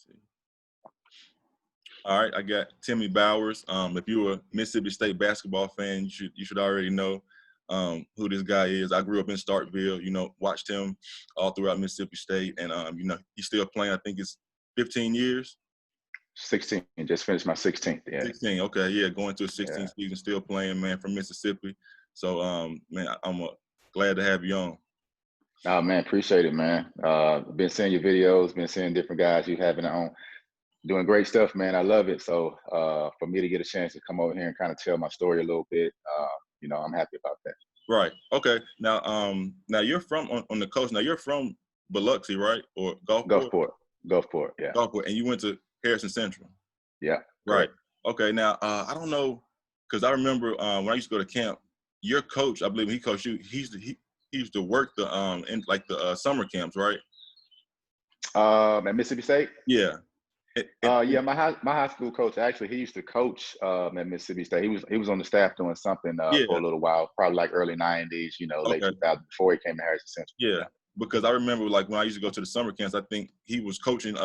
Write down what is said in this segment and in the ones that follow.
see. All right, I got Timmy Bowers. If you're a Mississippi State basketball fan, you should already know who this guy is. I grew up in Starkville. Watched him all throughout Mississippi State, and he's still playing. I think it's 15 years. 16. Just finished my 16th. Yeah. 16. Okay, yeah, going to a 16th Yeah. season, still playing, man, from Mississippi. So, man, I'm glad to have you on. Oh man, appreciate it, man. Been seeing your videos, been seeing different guys you having on. Doing great stuff, man. I love it. So for me to get a chance to come over here and kind of tell my story a little bit, I'm happy about that. Right. Okay. Now you're from on the coast. Now you're from Biloxi, right? Or Gulfport? Gulfport, yeah. Gulfport, and you went to Harrison Central. Yeah. Right. Okay. Now I don't know, because I remember when I used to go to camp, your coach, I believe he coached you. He used to work the in like the summer camps, right? At Mississippi State. Yeah. Yeah, my high school coach, actually, he used to coach at Mississippi State. He was on the staff doing something for a little while, probably like early 90s, late 2000s, before he came to Harrison Central. Yeah, because I remember like when I used to go to the summer camps, I think he was coaching,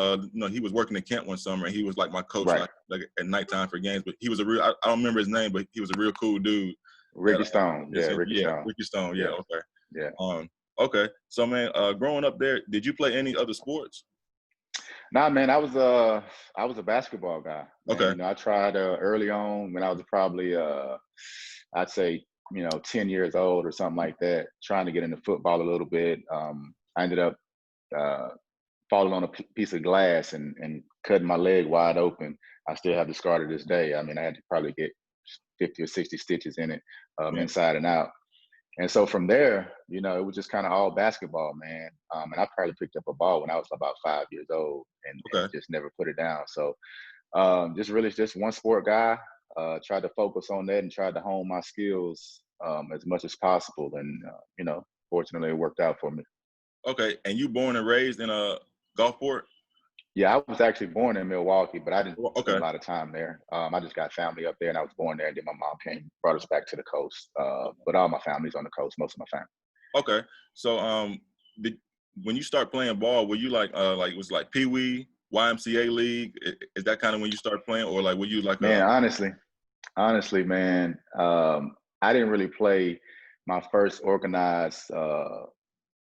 he was working in camp one summer, and he was like my coach, right, like at nighttime for games. But he was I don't remember his name, but he was a real cool dude. Ricky Stone. Yeah, Ricky Stone. Ricky Stone. Yeah, okay. Yeah. Okay. So, man, growing up there, did you play any other sports? Nah, man, I was a basketball guy. Man. Okay. I tried early on when I was probably I'd say 10 years old or something like that, trying to get into football a little bit. I ended up falling on a piece of glass and cutting my leg wide open. I still have the scar to this day. I mean, I had to probably get 50 or 60 stitches in it, inside and out. And so from there, it was just kind of all basketball, man. And I probably picked up a ball when I was about 5 years old and just never put it down. So just one sport guy, tried to focus on that and tried to hone my skills as much as possible. And, fortunately it worked out for me. Okay. And you born and raised in Gulfport? Yeah, I was actually born in Milwaukee, but I didn't spend a lot of time there. I just got family up there, and I was born there. And then my mom brought us back to the coast. But all my family's on the coast, most of my family. Okay. So, when you start playing ball, were you was like Pee Wee, YMCA league? Is that kind of when you start playing, or like were you like? Man, honestly, man, I didn't really play my first organized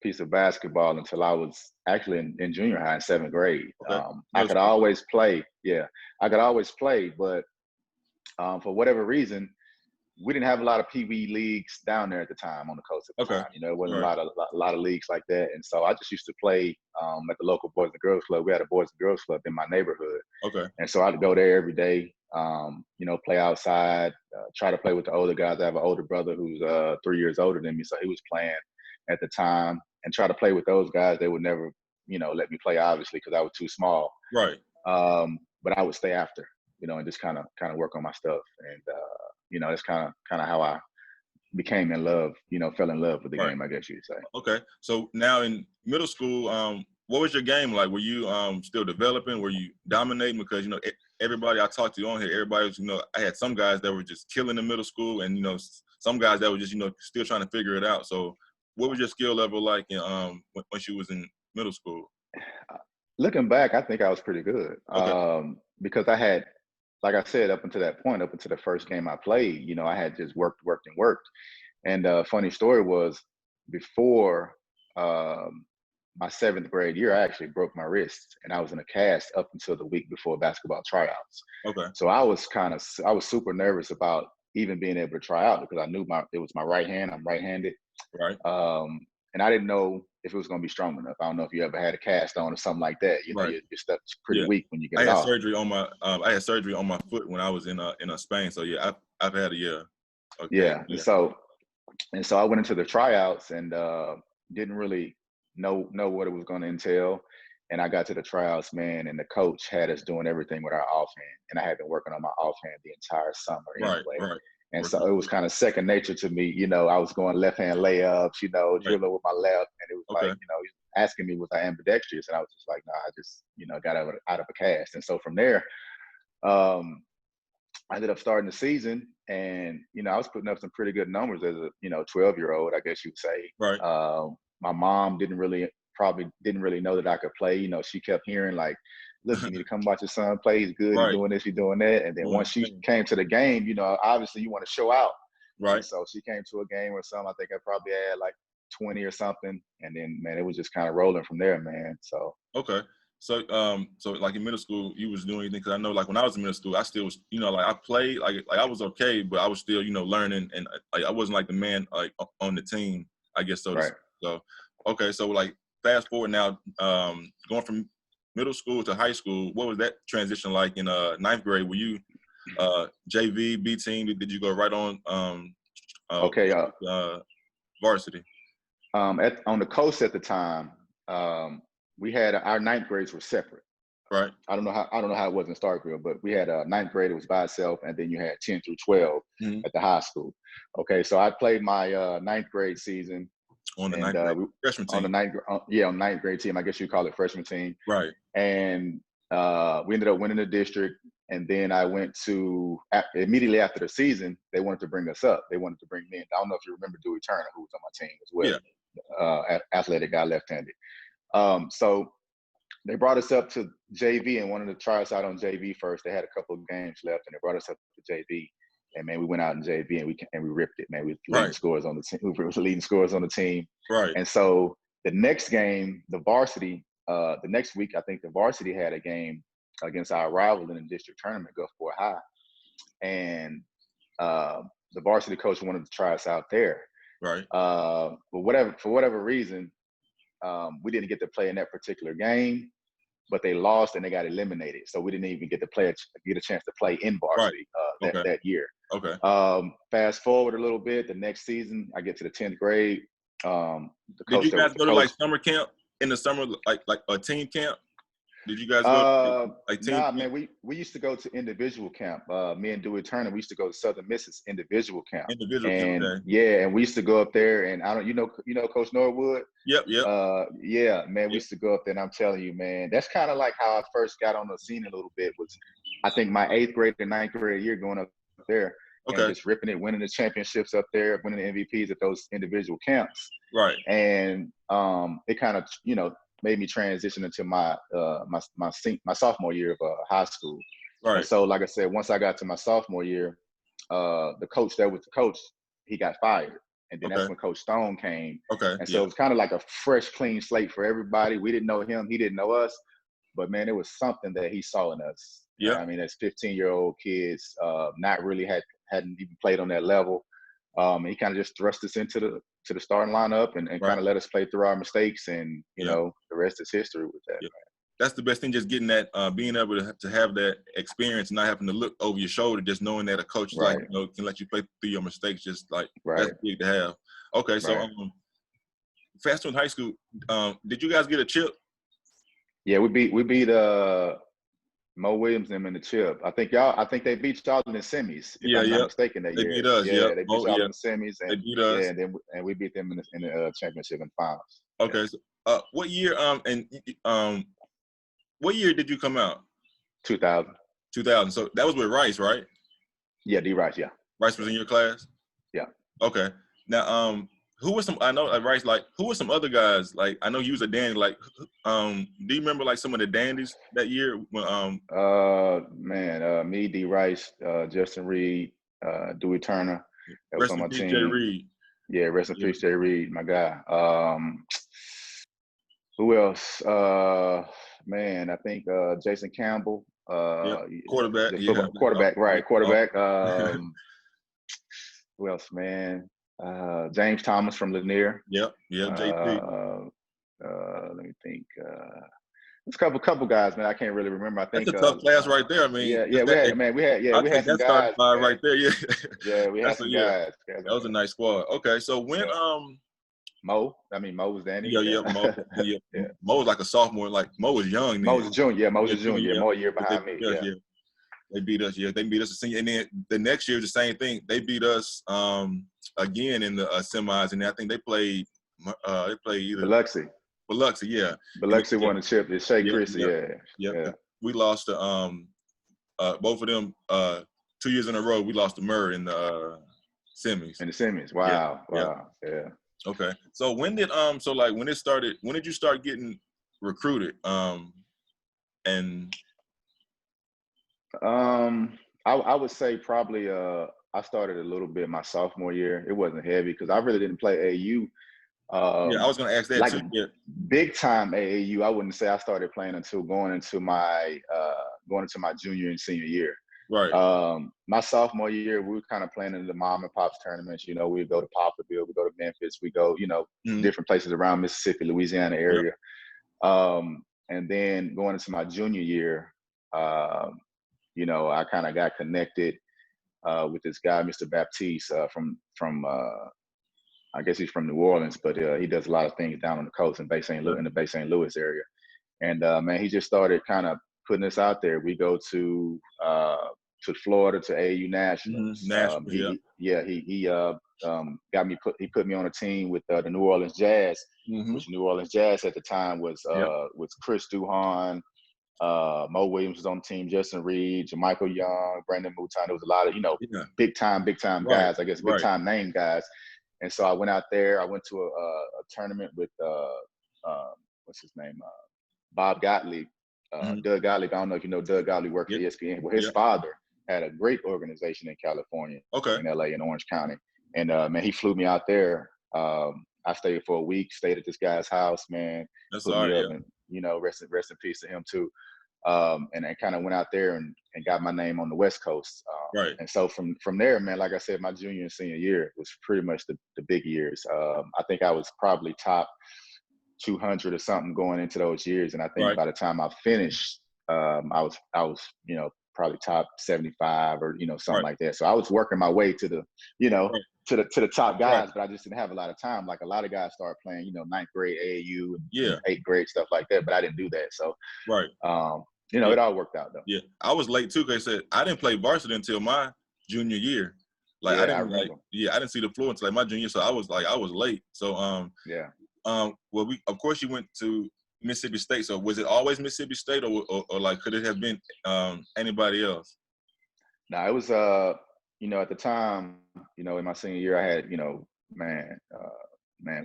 piece of basketball until I was actually in junior high in 7th grade. Okay. I could always play. Yeah, I could always play, but for whatever reason, we didn't have a lot of Pee Wee leagues down there at the time on the coast at the time. It wasn't a lot of leagues like that, and so I just used to play at the local Boys and Girls Club. We had a Boys and Girls Club in my neighborhood. Okay. And so I'd go there every day. Play outside, try to play with the older guys. I have an older brother who's 3 years older than me, so he was playing at the time, and try to play with those guys. They would never, let me play, obviously, because I was too small. Right. But I would stay after, and just kind of work on my stuff. And, it's kind of how I became in love, fell in love with the game, I guess you'd say. Okay. So now in middle school, what was your game like? Were you still developing? Were you dominating? Because, everybody I talked to on here, everybody was, I had some guys that were just killing in middle school, and, some guys that were just, still trying to figure it out. So what was your skill level like once you was in middle school? Looking back, I think I was pretty good. Because I had, like I said, up until that point, up until the first game I played, I had just worked. And funny story was, before my 7th grade year, I actually broke my wrist, and I was in a cast up until the week before basketball tryouts. Okay. So I was super nervous about even being able to try out, because I knew it was my right hand. I'm right-handed. Right. And I didn't know if it was going to be strong enough. I don't know if you ever had a cast on or something like that. Your stuff's pretty weak when you get it off. I had surgery on my foot when I was in Spain. So yeah, I've had a year. Okay. Yeah. And so I went into the tryouts and didn't really know what it was going to entail. And I got to the tryouts, man, and the coach had us doing everything with our offhand. And I had been working on my offhand the entire summer anyway. Right. And so it was kind of second nature to me. I was going left-hand layups, dribbling with my left. And it was like, he was asking me, was I ambidextrous? And I was just like, no, I just, got out of a cast. And so from there, I ended up starting the season. And, I was putting up some pretty good numbers as a, 12-year-old, I guess you'd say. Right. My mom probably didn't really know that I could play. She kept hearing like, look, you need to come watch your son play. He's good. He's Right. doing this. He's doing that. And then Doing once his she thing. came to the game, you know, obviously you want to show out. And Right. so she came to a game or something. I think I probably had like 20 or something. And then, man, it was just kind of rolling from there, man. So. Okay. So like in middle school, you was doing anything? Because I know, like when I was in middle school, I still was, you know, like I played, like I was okay, but I was still, you know, learning, and like I wasn't like the man like on the team, I guess so. Right. So, okay, so like fast forward now, going from middle school to high school, what was that transition like in ninth grade? Were you JV, B team? Did you go right on Okay. varsity? On the coast at the time, we had our ninth grades were separate. Right. I don't know how it was in Starkville, but we had ninth grade, it was by itself, and then you had 10 through 12 Mm-hmm. at the high school. Okay, so I played my ninth grade season On the and ninth grade freshman team. on the ninth grade team. I guess you call it freshman team. Right. And we ended up winning the district. And then I went to immediately after the season, they wanted to bring us up. They wanted to bring me in. I don't know if you remember Dewey Turner, who was on my team as well. Yeah. Athletic guy, left-handed. So they brought us up to JV and wanted to try us out on JV first. They had a couple of games left, and they brought us up to JV. And man, we went out in JV and we ripped it. Man, we were leading scores on the team. We were leading scores on the team. Right. And so the next game, the varsity, the next week, I think the varsity had a game against our rival in the district tournament, Gulfport High, and the varsity coach wanted to try us out there. Right. But for whatever reason, we didn't get to play in that particular game, but they lost and they got eliminated. So we didn't even get a chance to play in varsity that year. Okay. Fast forward a little bit, the next season, I get to the 10th grade. Did you guys go to like summer camp in the summer, like a team camp? Did you guys go to like team camp? Man, we used to go to individual camp. Me and Dewey Turner, we used to go to Southern Miss's individual camp. Okay. Yeah, and we used to go up there, and you know Coach Norwood? Yep. Yeah, man, we used to go up there, and I'm telling you, man, that's kind of like how I first got on the scene a little bit. Was I think my 8th grade and 9th grade year going up there, and just ripping it, winning the championships up there, winning the MVPs at those individual camps. Right. And it kind of, you know, made me transition into my sophomore year of high school. Right. And so, like I said, once I got to my sophomore year, the coach that was the coach, he got fired. And then that's when Coach Stone came. Okay. And so it was kind of like a fresh, clean slate for everybody. We didn't know him. He didn't know us. But, man, it was something that he saw in us. Yeah. I mean, as 15-year-old kids, not really hadn't even played on that level. He kind of just thrust us into the starting lineup and kind of let us play through our mistakes, and you know, the rest is history with that. Yeah. That's the best thing, just getting that, being able to have that experience, not having to look over your shoulder, just knowing that a coach like, you know, can let you play through your mistakes. Just like that's big to have. Okay, so fast in high school, did you guys get a chip? Yeah, we beat Mo Williams them in the chip. I think they beat y'all in the semis. If I'm not mistaken, that they year. Beat us. Yeah, they beat y'all in the semis, and they beat us. Yeah, and we beat them in the championship and finals. Okay, so what year? What year did you come out? 2000. 2000. So that was with Rice, right? Yeah, D. Rice. Yeah. Rice was in your class. Yeah. Okay. Now, who was some? I know Rice. Like, who were some other guys? Like, I know you was a dandy. Like, do you remember like some of the dandies that year? When, me, D. Rice, Justin Reed, Dewey Turner. That was on my team. Jay Reed. Yeah, rest in peace, Jay Reed, my guy. Who else? I think Jason Campbell. Quarterback. Quarterback, right? Quarterback. Who else, man? James Thomas from Lanier. Yep. JP. Let me think. There's a couple guys, man. I can't really remember. I think that's a tough class right there. I mean, we had some guys. Right there. Yeah. Yeah, we had some guys. That was a nice squad. Okay, so when Mo was Danny. Mo. Mo was like a sophomore. Like Mo was young. Then. Mo was a junior. Yeah, Mo was a junior. Mo a year behind me. Yeah. They beat us. Yeah, they beat us a senior, and then the next year the same thing. They beat us again in the semis, and I think they played either Biloxi, yeah. Biloxi won the chip. It's Shea Chrissy, yeah. We lost to both of them 2 years in a row. We lost to Murray in the semis. In the semis. Wow. Yeah. Okay. So when did when did you start getting recruited? And I would say probably I started a little bit my sophomore year. It wasn't heavy because I really didn't play AAU. yeah, I was gonna ask that Like too. Yeah, big time AAU, I wouldn't say I started playing until going into my junior and senior year. right. My sophomore year, we were kind of playing in the mom and pops tournaments. You know, we'd go to Poplarville, we go to Memphis, we go, Mm-hmm. different places around Mississippi, Louisiana Yep. area. And then going into my junior year, I kind of got connected with this guy, Mr. Baptiste, from I guess he's from New Orleans, but he does a lot of things down on the coast in in the Bay St. Louis area. And man, he just started kind of putting us out there. We go to Florida to AAU Nationals. Nashville. Yeah. He he put me on a team with the New Orleans Jazz, Mm-hmm. which New Orleans Jazz at the time was Yep. Chris Duhon, Mo Williams was on the team, Justin Reed, Jermichael Young, Brandon Mouton. There was a lot of Yeah. big time Right. guys. I guess big Right. time name guys. And so I went out there. I went to a tournament with what's his name, Bob Gottlieb, Mm-hmm. Doug Gottlieb. I don't know if you know Doug Gottlieb worked Yep. for ESPN. Well, his Yep. father had a great organization in California, Okay. in LA, in Orange County. And man, he flew me out there. I stayed for a week, stayed at this guy's house, man. That's Put all me right. up, Yeah. and rest in peace to him too. And I kind of went out there and got my name on the West Coast. Right. And so from there, man, like I said, my junior and senior year was pretty much the big years. I think I was probably top 200 or something going into those years, and I think Right. by the time I finished, I was probably top 75 or something Right. like that. So I was working my way to the Right. to the top Right. guys, but I just didn't have a lot of time. Like a lot of guys started playing, ninth grade AAU and Yeah. eighth grade stuff like that, but I didn't do that. So Right. it Yeah. all worked out though. Yeah. I was late too. Cause I said I didn't play varsity until my junior year. Like I Yeah, I didn't remember. I didn't see the floor until like my junior year. So I was late. So Yeah. well, of course you went to Mississippi State. So was it always Mississippi State, or like could it have been anybody else? Now it was at the time, in my senior year I had,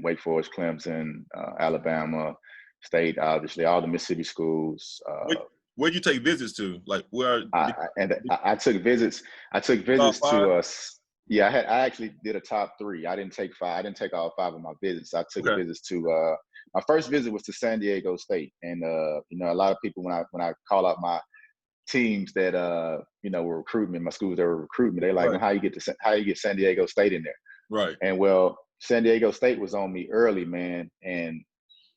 Wake Forest, Clemson, Alabama, State, obviously, all the Mississippi schools. Where'd you take visits to? Like where? I took visits. I took visits Top to five? us. Yeah, I actually did a top 3. I didn't take 5. I didn't take all 5 of my visits. I took Okay. visits to my first visit was to San Diego State, and a lot of people when I call out my teams that were recruiting me, my schools that were recruiting me, they're like, Right. well, how you get San Diego State in there? Right. And well, San Diego State was on me early, man, and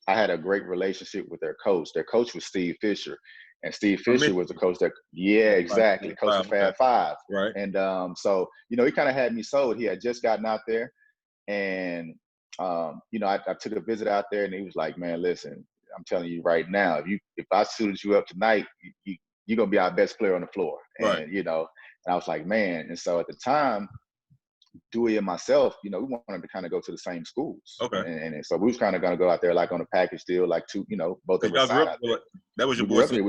I had a great relationship with their coach. Their coach was Steve Fisher, and Steve Fisher was the coach that, yeah, exactly, coach the Fab Five. Right. And so he kind of had me sold. He had just gotten out there, and I took a visit out there, and he was like, man, listen, I'm telling you right now, if I suited you up tonight, you're gonna be our best player on the floor. Right. And and I was like, man. And so at the time, Dewey and myself, we wanted to kind of go to the same schools. Okay. And so we was kind of gonna go out there like on a package deal, like both of us signed out there. That was your We grew boy. up here.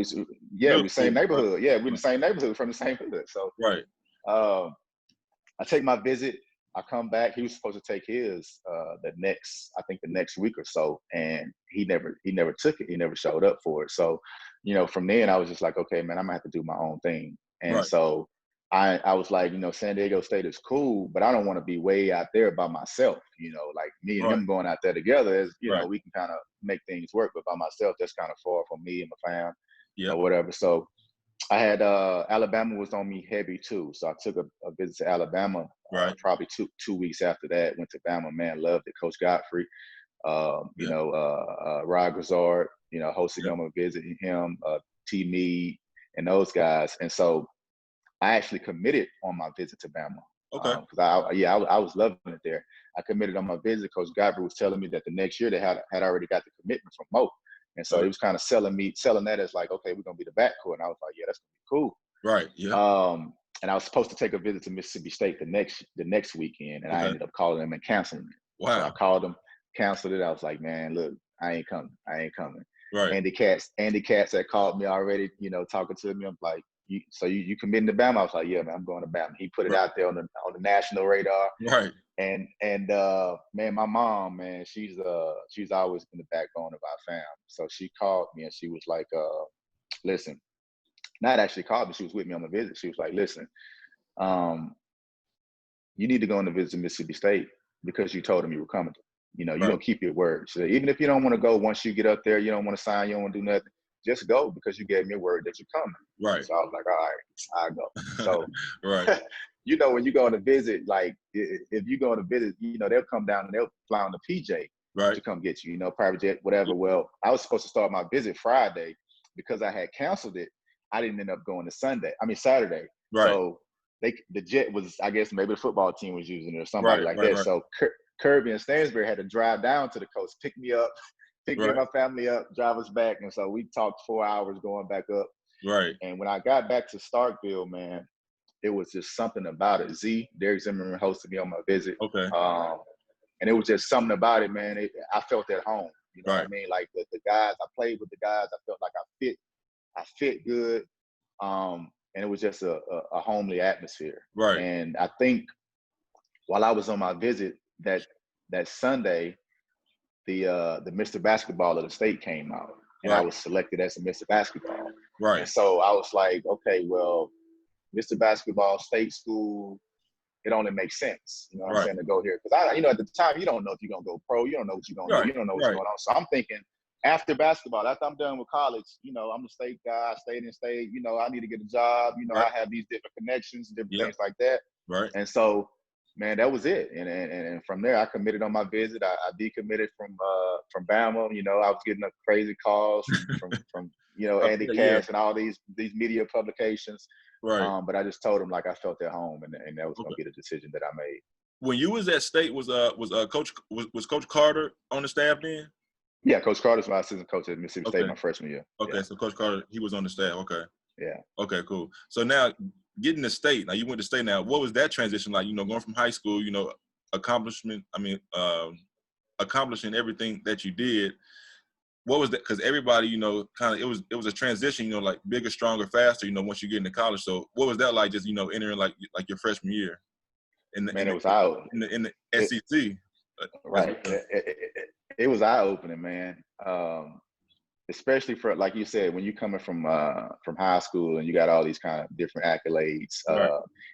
We same neighborhood. Yeah, we're in the same neighborhood, from the same hood. So right. I take my visit. I come back. He was supposed to take his the next week or so, and he never took it. He never showed up for it. So, from then I was just like, okay, man, I'm gonna have to do my own thing. And Right. so I was like, San Diego State is cool, but I don't want to be way out there by myself. Like me and Right. him going out there together is, Right. we can kind of make things work, but by myself, that's kind of far from me and my fam Yep. or whatever. So I had Alabama was on me heavy too. So I took a visit to Alabama. Right. Probably two weeks after that, went to Bama. Man, loved it. Coach Godfrey, Rod Grizzard, hosting him, visiting him, T. Meade, and those guys. And so I actually committed on my visit to Bama. Okay. Because I was loving it there. I committed on my visit. Coach Godfrey was telling me that the next year they had already got the commitment from Mo. And so he was kind of selling that as like, okay, we're gonna be the backcourt. And I was like, yeah, that's gonna be cool. Right. Yeah. And I was supposed to take a visit to Mississippi State the next weekend, and I ended up calling them and canceling it. Wow. So I called them, canceled it. I was like, man, look, I ain't coming. Right. Andy Katz had called me already, talking to me. I'm like, you committing to Bama? I was like, yeah, man, I'm going to Bama. He put it out there on the national radar. Right. And man, my mom, man, she's always been the backbone of our family. So she called me and she was like, listen, not actually called me. She was with me on the visit. She was like, listen, you need to go on the visit to Mississippi State because you told them you were coming. You know, you're Right. going to keep your word. So even if you don't want to go once you get up there, you don't want to sign, you don't want to do nothing, just go because you gave me a word that you're coming. Right. So I was like, all right, I'll go. So, Right. you know, when you go on a visit, like if you go on a visit, you know, they'll come down and they'll fly on the PJ Right. to come get you, you know, private jet, whatever. Well, I was supposed to start my visit Friday because I had canceled it. I didn't end up going to Saturday. Right. So the jet was, I guess maybe the football team was using it or somebody Right. like Right. that. Right. So Kirby and Stansbury had to drive down to the coast, pick me up, pick me and my family up, drive us back. And so we talked 4 hours going back up. Right. And when I got back to Starkville, man, it was just something about it. Derek Zimmerman hosted me on my visit. Okay. And it was just something about it, man. I felt at home. You know what I mean? Like the guys, I played with the guys. I felt like I fit good. And it was just a homely atmosphere. Right. And I think while I was on my visit that Sunday, the Mr. Basketball of the state came out, and I was selected as a Mr. Basketball. Right. And so I was like, okay, well, Mr. Basketball, state school, it only makes sense, you know what I'm saying, to go here. Because you know, at the time, you don't know if you're gonna go pro, you don't know what you're gonna do, you don't know what's going on. So I'm thinking, after basketball, after I'm done with college, you know, I'm a state guy, I stayed in state, you know, I need to get a job, you know, I have these different connections, different things like that. Right. And so, man, that was it. And from there, I committed on my visit. I decommitted from Bama. You know, I was getting crazy calls from you know, Andy Cash and all these media publications. Right. But I just told him like I felt at home, and that was gonna be the decision that I made. When you was at state, was Coach Carter on the staff then? Yeah, Coach Carter's my assistant coach at Mississippi State my freshman year. Okay, so Coach Carter, he was on the staff. Okay. Yeah. Okay, cool. So now getting to state, now you went to state now, what was that transition like, you know, going from high school, you know, accomplishing everything that you did? What was that? Because everybody, you know, kind of, it was a transition, you know, like bigger, stronger, faster, you know, once you get into college. So what was that like, just, you know, entering like your freshman year? It was out in the SEC. Right. It was eye-opening, man. Especially for, like you said, when you're coming from high school and you got all these kind of different accolades.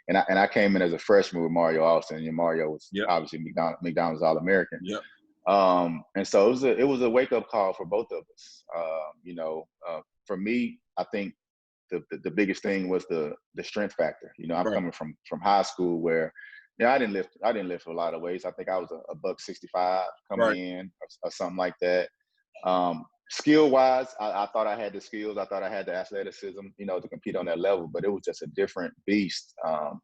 And I came in as a freshman with Mario Austin, and Mario was obviously McDonald's All-American. Yep. And so it was a wake-up call for both of us. You know, for me, I think the biggest thing was the strength factor. You know, I'm coming from high school where, yeah, I didn't lift a lot of weights. I think I was a $165 coming in or something like that. Skill wise, I thought I had the skills. I thought I had the athleticism, you know, to compete on that level, but it was just a different beast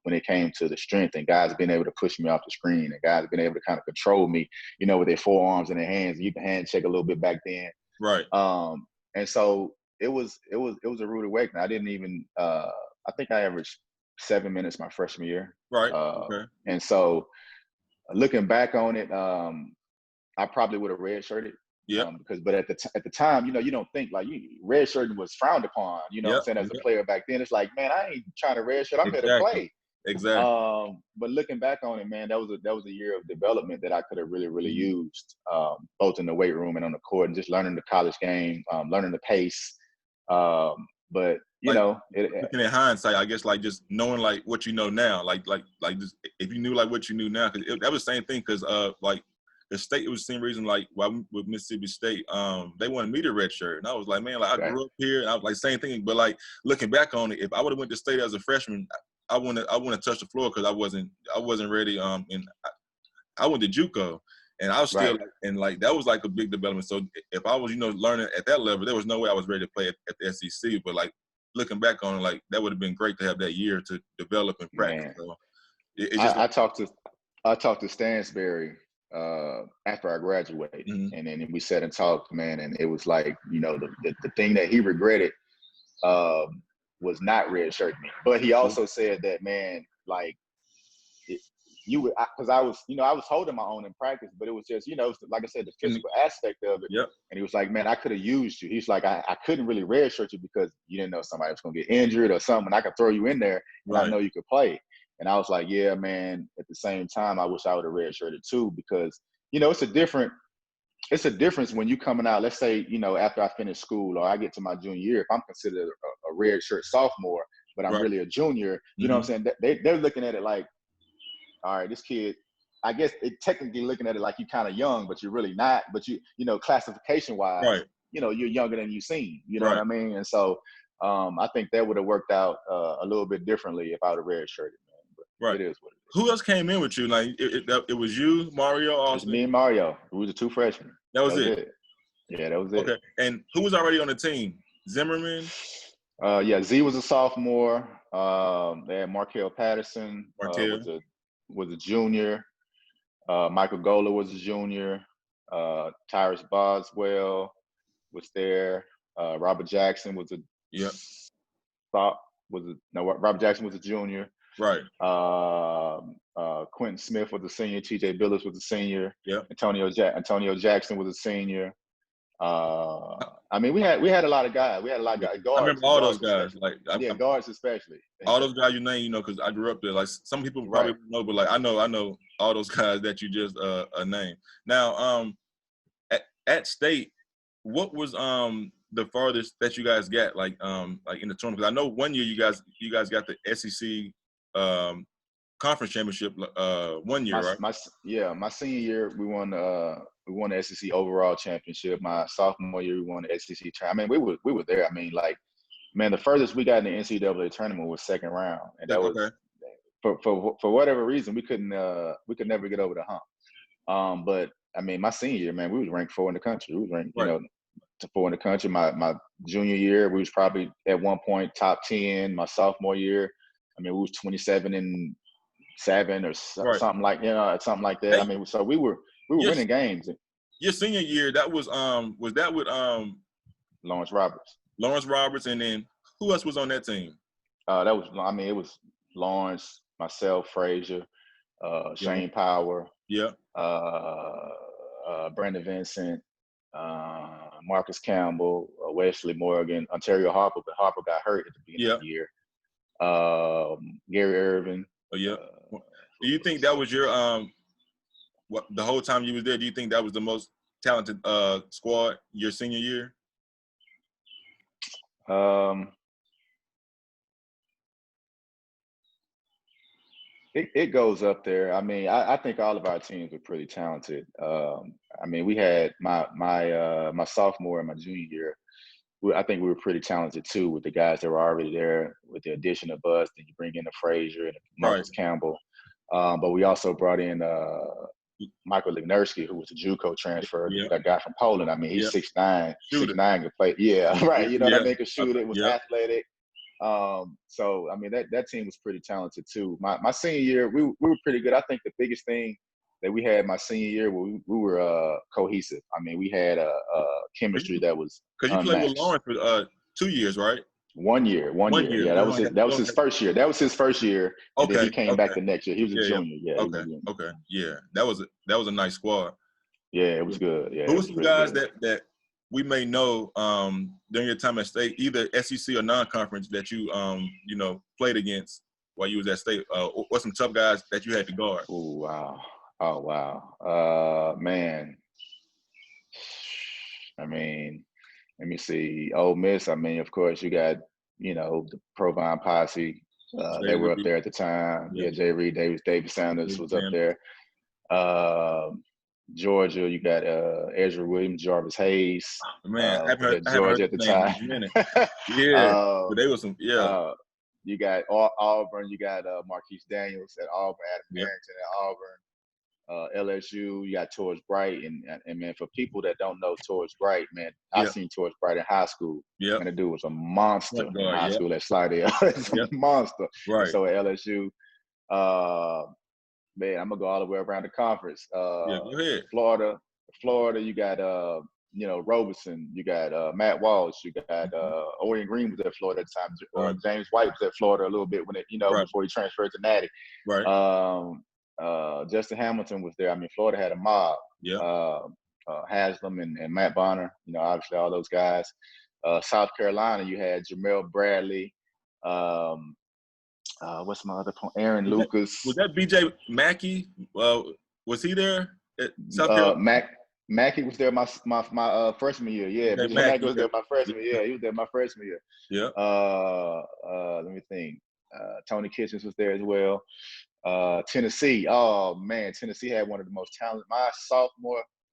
when it came to the strength and guys being able to push me off the screen and guys being able to kind of control me, you know, with their forearms and their hands. You can hand check a little bit back then. Right. And so it was a rude awakening. I didn't even, I think I averaged 7 minutes my freshman year. Right. And so looking back on it, I probably would have redshirted. Yeah. But at the time, you know, you don't think like redshirting was frowned upon. You know what I'm saying? As a player back then, it's like, man, I ain't trying to redshirt. I'm here to play. Exactly. But looking back on it, man, that was a year of development that I could have really used, both in the weight room and on the court, and just learning the college game, learning the pace. But you know, looking at hindsight, I guess, like just knowing like what you know now, like just if you knew like what you knew now, because that was the same thing. Because like the state, it was the same reason. Like with Mississippi State, they wanted me to redshirt, and I was like, man, like I grew up here, and I was like same thing. But like looking back on it, if I would have went to state as a freshman, I wouldn't have touched the floor because I wasn't ready. And I went to JUCO. And I was still, and like that was like a big development. So if I was, you know, learning at that level, there was no way I was ready to play at the SEC. But like looking back on it, like that would have been great to have that year to develop and practice. So I talked to Stansbury after I graduated, and then we sat and talked, man. And it was like, you know, the thing that he regretted was not redshirting me. But he also said that, man, like. Because I was holding my own in practice, but it was just, you know, like I said, the physical aspect of it. Yep. And he was like, man, I could have used you. He's like, I couldn't really redshirt you because you didn't know somebody was going to get injured or something. I could throw you in there and I know you could play. And I was like, yeah, man, at the same time, I wish I would have redshirted too, because, you know, it's a different it's a difference when you coming out. Let's say, you know, after I finish school or I get to my junior year, if I'm considered a red shirt sophomore, but I'm Right. really a junior, you know what I'm saying? They're looking at it like, all right, this kid, I guess it technically looking at it like you're kind of young, but you're really not. But you know, classification wise, Right. you know, you're younger than you seem. You know what Right. I mean? And so I think that would have worked out a little bit differently if I would have red shirted, man. But Right. it is what it is. Who else came in with you? Like it was you, Mario, It's Austin. me and Mario. We was the two freshmen. That was it. Yeah, that was it. Okay. And who was already on the team? Zimmerman. Yeah, Z was a sophomore. They had Markel Patterson Martell. was a junior. Michael Gola was a junior. Tyrus Boswell was there. Robert Jackson was a Robert Jackson was a junior. Right. Quentin Smith was a senior. TJ Billups was a senior. Yeah. Antonio Jackson was a senior. I mean, we had a lot of guys. We had a lot of guys. Guards, I remember all those guys guys. Like guards especially. All those guys you name, you know, because I grew up there. Like some people probably don't know, but like I know all those guys that you just named. Now, at state, what was the farthest that you guys got like in the tournament? Because I know one year you guys got the SEC conference championship 1 year, right? My senior year we won the SEC overall championship. My sophomore year we won the SEC tournament. I mean, we were there. I mean, like, man, the furthest we got in the NCAA tournament was second round, and that was for whatever reason we could never get over the hump. But I mean, my senior year, man, we was ranked 4 in the country. We was ranked, you know, to 4 in the country. My junior year, we was probably at one point top 10. My sophomore year, I mean, we was 27-7 or something like that. Hey, I mean, so we were winning games. Your senior year, that was that with Lawrence Roberts. Lawrence Roberts, and then who else was on that team? It was Lawrence, myself, Frazier, Shane Power, Brandon Vincent, Marcus Campbell, Wesley Morgan, Ontario Harper, but Harper got hurt at the beginning of the year. Gary Irvin. Do you think that was your the whole time you was there? Do you think that was the most talented squad your senior year? It goes up there. I mean, I think all of our teams were pretty talented. I mean, we had my sophomore and my junior year. I think we were pretty talented too with the guys that were already there. With the addition of us, then you bring in the Frazier and Marcus Campbell. But we also brought in Michael Lignerski, who was a JUCO transfer, that guy from Poland. I mean, he's 6'9", 6'9", could play. Yeah, right. You know what I mean? Could shoot it, was athletic. So I mean that team was pretty talented too. My senior year, we were pretty good. I think the biggest thing that we had my senior year, we were cohesive. I mean, we had a chemistry that was because you played with Lawrence for 2 years, right? 1 year. Yeah, that was his first year. That was his first year. And then he came back the next year. He was a junior. Yeah. Okay. Yeah, that was a nice squad. Yeah, it was good. Yeah. Who were some guys that we may know during your time at state, either SEC or non-conference, that you you know, played against while you was at state? What some tough guys that you had to guard? Oh wow. Man. I mean, let me see. Ole Miss. I mean, of course, you got, you know, the Provine Posse. They were up there at the time. Yeah, Jay Reed, David Sanders was up there. Georgia, you got Ezra Williams, Jarvis Hayes. Man, I haven't Georgia at the time. But they were some. You got Auburn. You got Marquise Daniels at Auburn, Adam Harrington at Auburn. LSU, you got Torres Bright, and man, for people that don't know Torres Bright, man, I seen Torres Bright in high school. And the dude was a monster in high school at Slidell. A monster. Right. So at LSU, man, I'm gonna go all the way around the conference. Go ahead. Florida, you got you know, Robeson, you got Matt Walsh, you got Orion Green was at Florida at the time. James White was at Florida a little bit when before he transferred to Natty. Right. Justin Hamilton was there. I mean, Florida had a mob. Haslam and Matt Bonner, you know, obviously all those guys. South Carolina, you had Jamel Bradley. What's my other point? Aaron Lucas. Was that BJ Mackey? Was he there at South Carolina? Mackey was there my freshman year. Yeah, Okay, Mr. Mac. Mackey was there my Yeah. freshman year. He was there my freshman year. Yeah. Let me think. Tony Kitchens was there as well. Tennessee. Oh man, Tennessee had one of the most talented. My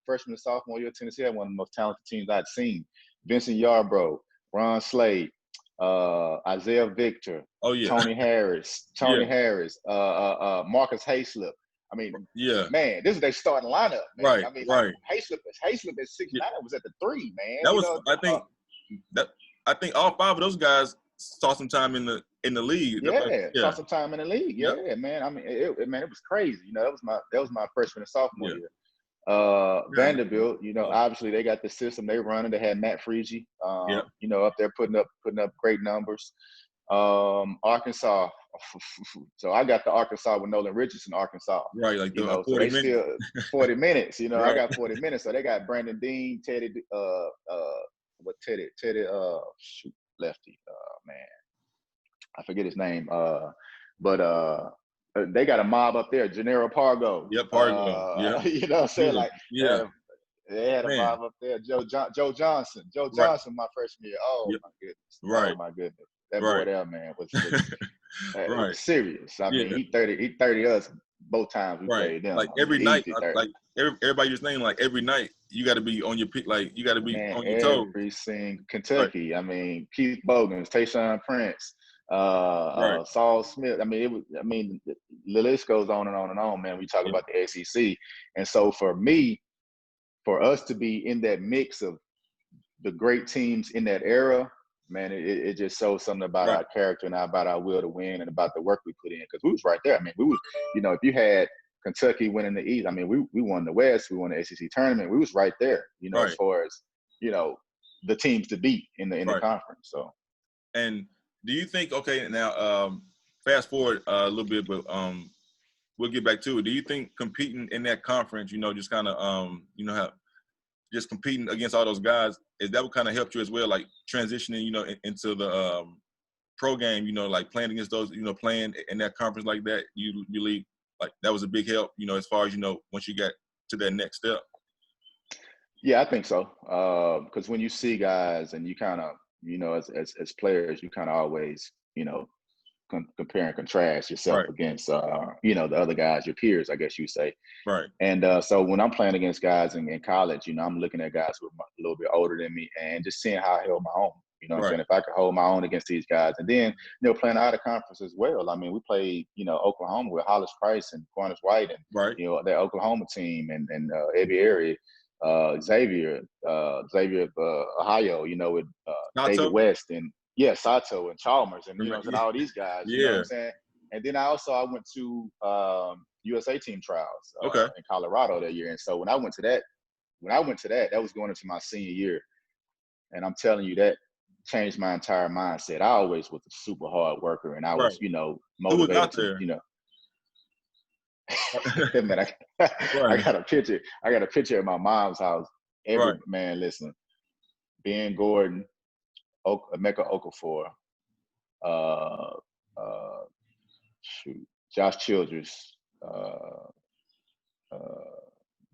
freshman and sophomore year, Tennessee had one of the most talented teams I'd seen. Vincent Yarbrough, Ron Slade, Isaiah Victor, Oh yeah. Tony Harris, Yeah. Marcus Hayslip. I mean, Yeah. man, this is their starting lineup, man. Right. I mean, like Right. Hayslip at 6'9" Yeah. was at the 3, man. That You was. know, I think all 5 of those guys saw some time in the league. saw Yeah. some time in the league. Yep. Yeah, man. I mean, it was crazy. You know, that was my freshman and sophomore Yeah. year. Yeah. Vanderbilt, you know, obviously they got the system they running. They had Matt Freege, Yeah. you know, up there putting up great numbers. Arkansas. So I got the Arkansas with Nolan Richardson, Arkansas. Right. Like You the know, so 40 they minutes. still 40 minutes. You know, I Right. got 40 minutes. So they got Brandon Dean, Teddy, shoot, lefty, man, I forget his name. But they got a mob up there, Gennaro Pargo. Yep. Pargo. Yeah. You know what I'm saying? Yeah. Like Yeah. they had a Man. mob up there. Joe Johnson. Joe Right. Johnson, my freshman year. Oh Yep. my goodness. Right. Oh my goodness. That boy Right. there, man, was Right. serious. I mean, Yeah. he 30 us both times we Right. played them. Like I mean, every night, easy 30. like everybody just saying, like every night you got to be on your pick. Like you got to be Man, on your toes. every single Right. Kentucky. I mean, Keith Bogans, Tayshaun Prince, Right. Saul Smith. I mean, the list goes on and on and on, man. We talk Yeah. about the SEC. And so for us to be in that mix of the great teams in that era, man, it just shows something about Right. our character and about our will to win and about the work we put in. Because we was right there. I mean, we was, you know, if you had Kentucky winning the East, I mean, we won the West, we won the SEC tournament. We was right there, you know, as Right. far as, you know, the teams to beat in the Right. conference. So, And do you think? Okay, now fast forward a little bit, but we'll get back to it. Do you think competing in that conference, you know, just kind of you know, just competing against all those guys, is that what kind of helped you as well, like transitioning, you know, into the pro game, you know, like playing against those, you know, playing in that conference like that, you believe like that was a big help, you know, as far as, you know, once you got to that next step? yeah, I think so. Because when you see guys and you kind of, you know, as players, you kind of always, you know, compare and contrast yourself Right. against, you know, the other guys, your peers, I guess you say. Right. And so when I'm playing against guys in college, you know, I'm looking at guys who are a little bit older than me and just seeing how I held my own. You know what I'm Right. saying? If I could hold my own against these guys. And then, you know, playing out of conference as well. I mean, we played, you know, Oklahoma with Hollis Price and Quantas White and, Right. you know, that Oklahoma team and Ebby Area, Xavier of Ohio, you know, with David Nato? West and, yeah, Sato and Chalmers and, you know, Yeah. all these guys, you know what Yeah. I'm saying? And then I went to USA team trials Okay. in Colorado that year. And so when I went to that, that was going into my senior year. And I'm telling you, that changed my entire mindset. I always was a super hard worker and I Right. was, you know, Who was motivated out to, there? you know. Man, I Right. got a picture. I got a picture at my mom's house. Right. Man, listen, Ben Gordon, Emeka Okafor, uh, Josh Childress,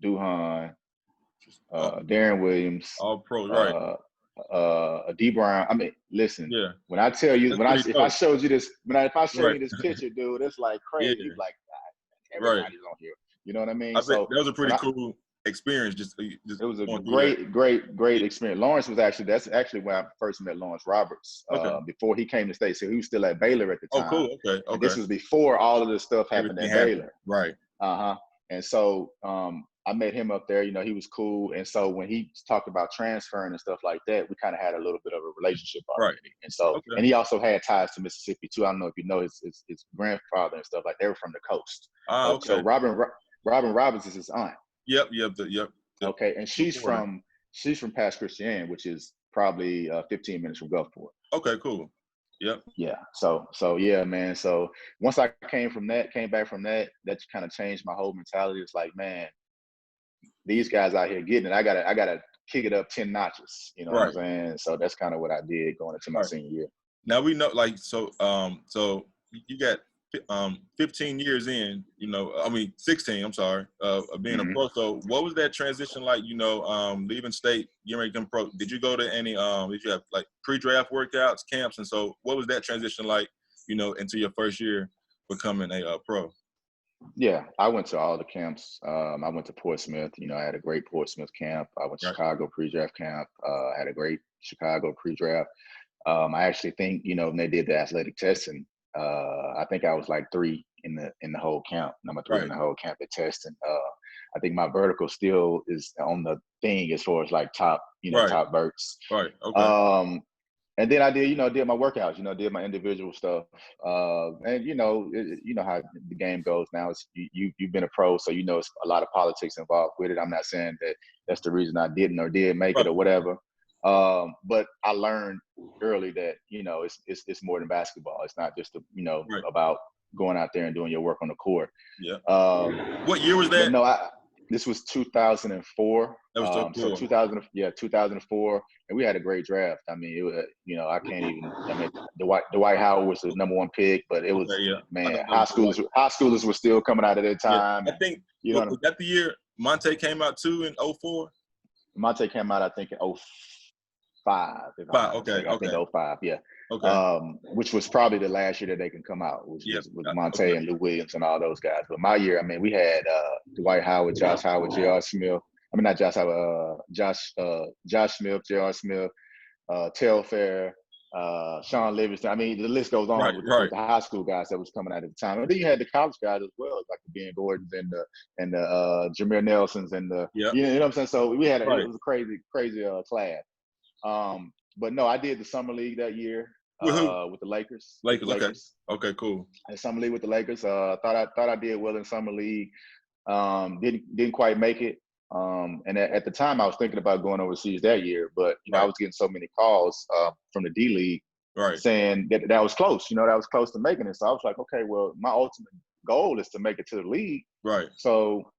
Duhan, Darren Williams, All pros, right? D Brown. I mean, listen. Yeah. When I tell you, That's pretty if dope. I showed you this, if I showed Right. you this picture, dude, it's like Yeah. crazy. You'd be like, God, Right. everybody's on here. You know what I mean? I bet So that was a pretty when cool experience. Just it was a going through that. great experience. Lawrence was that's actually when I first met Lawrence Roberts. Okay. Before he came to state, so he was still at Baylor at the Oh, time. cool. Okay. And this was before all of this stuff happened Everything at happened. Baylor. Right. And so I met him up there. You know, he was cool. And so when he talked about transferring and stuff like that, we kind of had a little bit of a relationship already. Right. And so, Okay. and he also had ties to Mississippi too. I don't know if you know his grandfather and stuff, like they were from the coast. Okay. So Robin Robbins is his aunt. Yep. Okay, and she's from Pass Christian, which is probably 15 minutes from Gulfport. Okay, cool. Yep. Yeah. So yeah, man. So once I came back from that kind of changed my whole mentality. It's like, man, these guys out here getting it. I gotta kick it up 10 notches. You know what I'm saying? So that's kind of what I did going into my senior year. Now we know, like, so you got 15 years in, 16, I'm sorry, of being a Mm-hmm. pro. So what was that transition like, leaving state, you ready to become pro? Did you go to any, did you have like pre-draft workouts, camps? And so what was that transition like, into your first year becoming a pro? Yeah, I went to all the camps. I went to Portsmouth. I had a great Portsmouth camp. I went to Right. Chicago pre-draft camp. I had a great Chicago pre-draft. I actually think, when they did the athletic testing, I think I was like 3 in the whole camp, number 3 in Right. the whole camp at testing. I think my vertical still is on the thing as far as like top, Right. top verts. Right. Okay. And then I did, did my workouts, did my individual stuff. And you know how the game goes now. It's you've been a pro, so it's a lot of politics involved with it. I'm not saying that that's the reason I didn't or did make it Right. or whatever. But I learned early that it's more than basketball. It's not just Right. about going out there and doing your work on the court. Yeah. What year was But that? no, this was 2004. That was so So cool. 2004, and we had a great draft. I mean, it was, I can't even. I mean, Dwight Howard was the number 1 pick, but it was, Okay, yeah. I man, know that high was the schoolers. High schoolers were still coming out at that Yeah. time. I think was that the year Monte came out too in 04? Monte came out, I think, in 05, if I'm not Okay. mistaken. I think 05, yeah. Okay. Which was probably the last year that they can come out, which Yeah. was with Monte Okay. and Lou Williams and all those guys. But my year, I mean, we had Dwight Howard, Josh Howard, J.R. Smith. I mean, not Josh Howard, Josh Smith, J.R. Smith, Telfair, Sean Livingston. I mean, the list goes on with the high school guys that was coming out at the time. And then you had the college guys as well, like the Ben Gordons and the Jameer Nelsons and the Yeah. you know what I'm saying. So we had it Right. was a crazy class. But no, I did the summer league that year With who? with the Lakers. Lakers. Okay. Cool. I had summer league with the Lakers. Thought I did well in summer league. Didn't quite make it. And at the time, I was thinking about going overseas that year, but I was getting so many calls from the D League saying that was close. That was close to making it. So I was like, okay, well, my ultimate goal is to make it to the league. Right. So,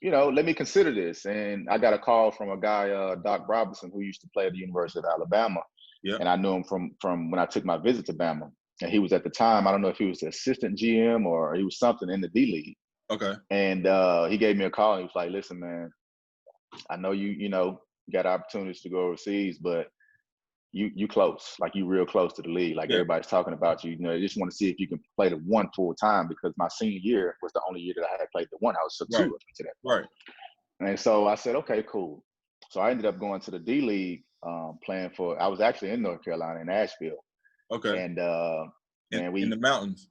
let me consider this. And I got a call from a guy, Doc Robinson, who used to play at the University of Alabama. Yeah. And I knew him from when I took my visit to Bama. And he was at the time, I don't know if he was the assistant GM or he was something in the D League. Okay. And he gave me a call and he was like, listen, man, I know you got opportunities to go overseas, but you close, like you real close to the league. Like everybody's talking about you. I just want to see if you can play the one full time because my senior year was the only year that I had played the one. I was so 2 up to that point. Right. And so I said, okay, cool. So I ended up going to the D League, playing for. I was actually in North Carolina in Asheville. Okay. And in the mountains.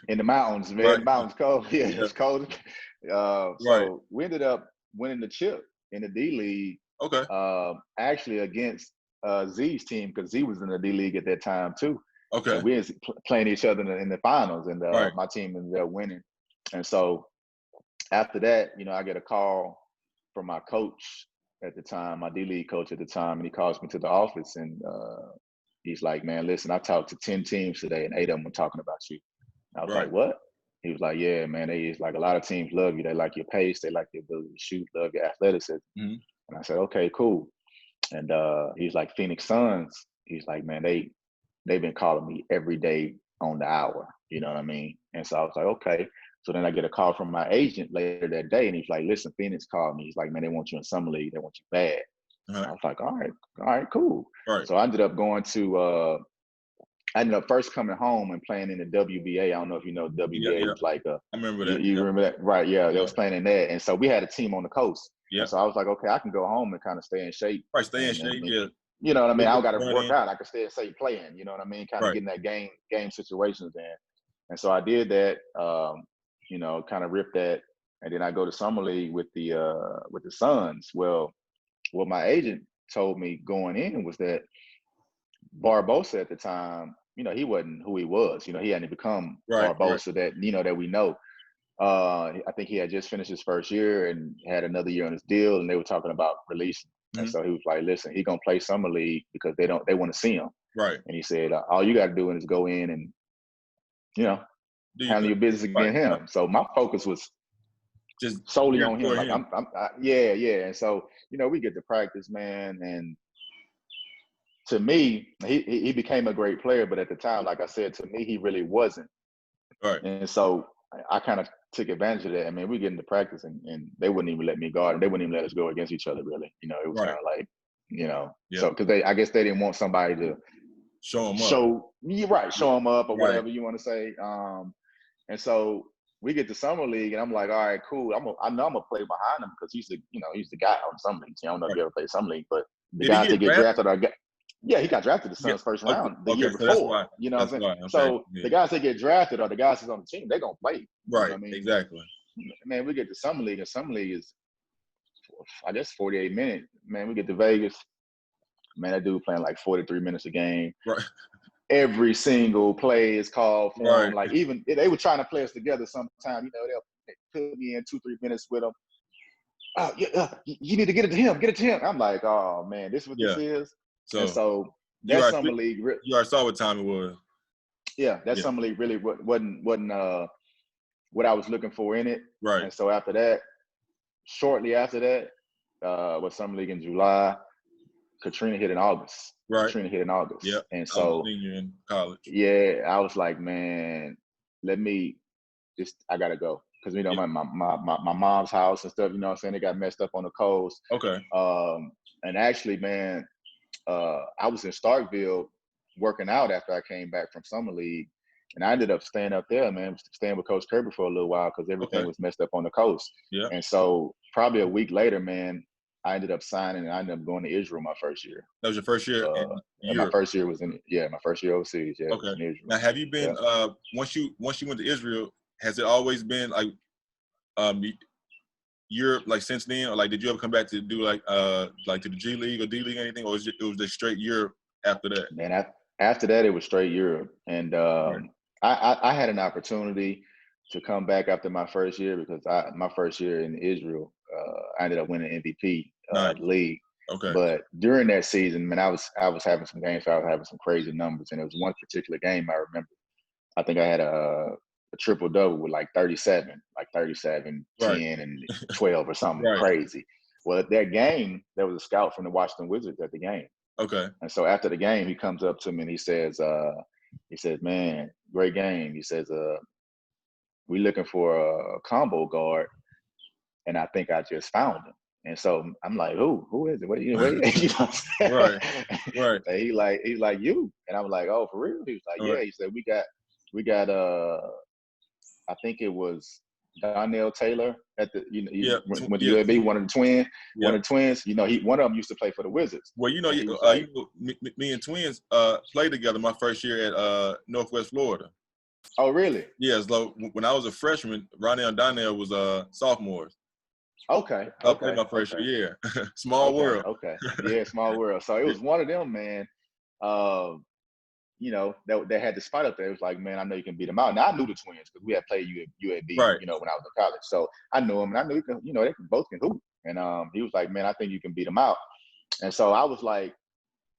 In the mountains, man. The mountains cold. Yeah, it's cold. So we ended up winning the chip in the D League. Okay. Actually against Z's team because Z was in the D League at that time too. Okay. And we was playing each other in the finals, and my team ended up winning. And so after that, I get a call from my coach at the time, my D League coach at the time, and he calls me to the office and he's like, man, listen, I talked to 10 teams today and 8 of them were talking about you. And I was like, what? He was like, yeah, man, it's like a lot of teams love you. They like your pace. They like your ability to shoot, love your athleticism. Mm-hmm. And I said, okay, cool. And he's like, Phoenix Suns. He's like, man, they've been calling me every day on the hour. You know what I mean? And so I was like, okay. So then I get a call from my agent later that day, and he's like, listen, Phoenix called me. He's like, man, they want you in summer league. They want you bad. Uh-huh. I was like, all right, cool. Right. So I ended up going to I ended up first coming home and playing in the WBA. I don't know if you know WBA. It was like I remember that. You remember that? Right, yeah. They was playing in that. And so we had a team on the coast. Yeah. So I was like, okay, I can go home and kind of stay in shape. Right, stay in shape, yeah. You know what I mean? I don't got to work out. I can stay in shape playing, you know what I mean? Kind of getting that game situations in. And so I did that, kind of ripped that. And then I go to summer league with the Suns. Well, what my agent told me going in was that Barbosa at the time, he wasn't who he was. He hadn't become Barbosa that, that we know. I think he had just finished his first year and had another year on his deal, and they were talking about releasing. Mm-hmm. And so he was like, listen, he's going to play summer league because they want to see him. Right. And he said, all you got to do is go in and, handle your business against him. Right. So my focus was just solely on him. Like yeah. And so, we get to practice, man. And to me, he became a great player, but at the time, like I said, to me, he really wasn't Right. And so I kind of took advantage of that. I mean, we get into practice and they wouldn't even let me guard, and they wouldn't even let us go against each other, really. You know, it was kind Right. of like, you know, Yeah. so because I guess they didn't want somebody to Show them up. show them up or Right. whatever you want to say. And so we get to summer league, and I'm like, all right, cool. I know I'm gonna play behind him because he's the guy on summer league. I don't know if Right. you ever played summer league, but the Did he guys that get get drafted? drafted are yeah, he got drafted the Yeah. Suns first Okay. round the Okay. year So that's before. why. You know what That's I'm saying? why. Okay. So Yeah. the guys that get drafted are the guys that's on the team. They're gonna play. You know Right. what I mean? Exactly. Man, we get to summer league, and summer league is, I guess, 48 minutes. Man, we get to Vegas. Man, that dude playing like 43 minutes a game. Right. Every single play is called for Right. him. Like, even they were trying to play us together sometime. You know, they'll put me in 2-3 minutes with them. Oh, yeah, you need to get it to him. Get it to him. I'm like, oh man, this is what Yeah. this is. And So so you that already summer league, you already saw what time it was. yeah, that Yeah. summer league really wasn't what I was looking for in it. Right. And so after that, shortly after that, was summer league in July. Katrina hit in August. Right. Yep. And I was a so senior in college. yeah, I was like, man, I gotta go. Because Yeah. my mom's house and stuff, you know what I'm saying? It got messed up on the coast. Okay. And actually, man, I was in Starkville working out after I came back from summer league, and I ended up staying up there, man, staying with Coach Kirby for a little while because everything Okay. was messed up on the coast. Yeah. And so probably a week later, man, I ended up signing, and I ended up going to Israel my first year. That was your first year in And my Europe. first year was my first year overseas. Yeah, Okay. was in Israel. Now, have you been once you went to Israel? Has it always been like Europe, like since then, or like did you ever come back to do like to the G League or D League or anything, or it was just straight Europe after that? Man, after that, it was straight Europe, and Right. I had an opportunity to come back after my first year because my first year in Israel, I ended up winning MVP Nice. league. Okay. But during that season, man, I was having some games. I was having some crazy numbers, and it was one particular game I remember. I think I had a triple double with like 37, 10, Right. and 12 or something Right. crazy. Well, at that game, there was a scout from the Washington Wizards at the game. Okay. And so after the game, he comes up to me and he says, man, great game. He says, we looking for a combo guard, and I think I just found him. And so I'm like, who is it? What you know what I'm saying? Right. Right. And he's like you. And I'm like, oh, for real? He was like, yeah. Right. He said, we got I think it was Donnell Taylor at the went to UAB, one of the twins. Yeah. One of the twins, one of them used to play for the Wizards. Well, me and twins played together my first year at Northwest Florida. Oh, really? Yeah, so when I was a freshman, Ronnie and Donnell was sophomores. Okay. I played my first year. Small world. Okay. Yeah, small world. So it was one of them, man. That had the spot up there. It was like, man, I know you can beat them out. Now I knew the twins because we had played UAB, Right. when I was in college. So I knew them, and I knew they both can hoop. And he was like, man, I think you can beat them out. And so I was like,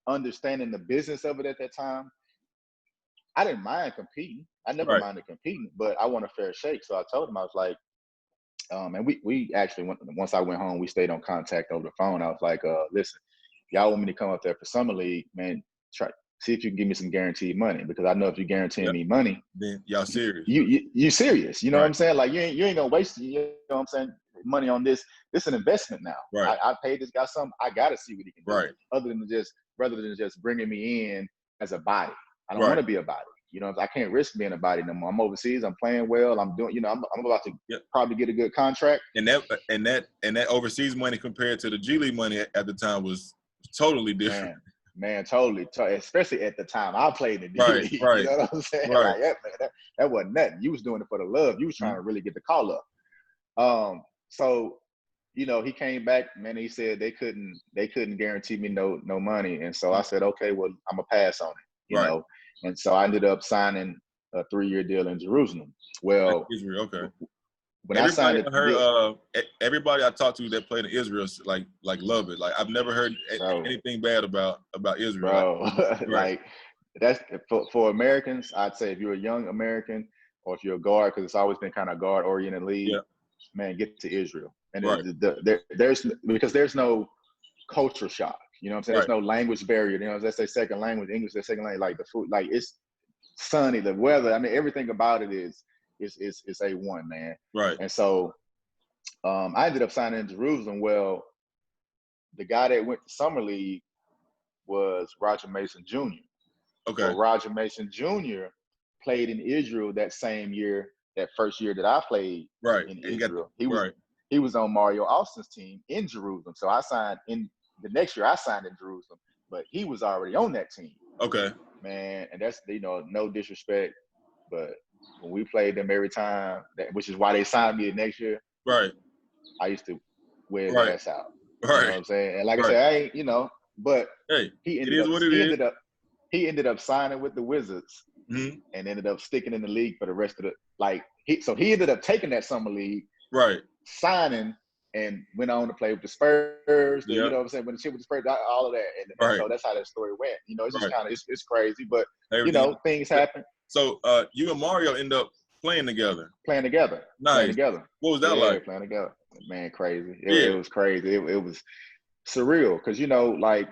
understanding the business of it at that time. I didn't mind competing. I never minded competing, but I want a fair shake. So I told him, I was like, and we actually once I went home, we stayed on contact over the phone. I was like, listen, y'all want me to come up there for summer league, man, see if you can give me some guaranteed money, because I know if you guarantee me money, then y'all serious. You serious. You know what I'm saying? Like you ain't gonna waste, what I'm saying, money on this. This is an investment now. Right. I paid this guy something. I gotta see what he can do. Right. Rather than just bringing me in as a body. I don't want to be a body. I can't risk being a body no more. I'm overseas. I'm playing well. I'm doing. I'm about to probably get a good contract. And that overseas money compared to the G League money at the time was totally different. Man, totally. Especially at the time I played in the Right. league. Right. You know what I'm saying? Right. Like, that wasn't nothing. You was doing it for the love. You was trying to really get the call up. So, he came back, man. He said they couldn't guarantee me no money, and so I said, okay, well, I'm gonna pass on it. You know. And so I ended up signing a 3-year deal in Jerusalem. Well, Israel, okay. When I signed everybody I talked to that played in Israel like love it. Like I've never heard anything bad about Israel. Bro, like that's for Americans. I'd say if you're a young American or if you're a guard, because it's always been kind of guard oriented league, man, get to Israel. And there's no culture shock. You know what I'm saying? There's no language barrier. Let's say second language, English, their second language, like the food, like it's sunny, the weather. I mean, everything about it is it's A1, man. Right. And so I ended up signing in Jerusalem. Well, the guy that went to summer league was Roger Mason Jr. Okay. Well, Roger Mason Jr. played in Israel that same year, that first year that I played Right. in And Israel. right. He was on Mario Austin's team in Jerusalem. So I signed in the next year. I signed in Jerusalem, but he was already on that team. Okay. Man, and that's, you know, no disrespect, but when we played them every time, which is why they signed me the next year. Right. I used to wear his Right. ass out. Right. You know what I'm saying? And like I Right. said, I ain't, you know, but Hey, he it ended is up what it is. he ended up signing with the Wizards Mm-hmm. and ended up sticking in the league for the rest of the he ended up taking that summer league, Right. signing, and went on to play with the Spurs. You Yeah. know what I'm saying? When the shit with the Spurs, all of that, and Right. so that's how that story went. You know, it's just Right. kind of it's crazy, but Everything. you know, things happen. So you and Mario end up playing together. Playing together. Nice. Playing together. What was that like? Playing together. Man, crazy. Yeah. It was crazy. It was surreal because, you know, like,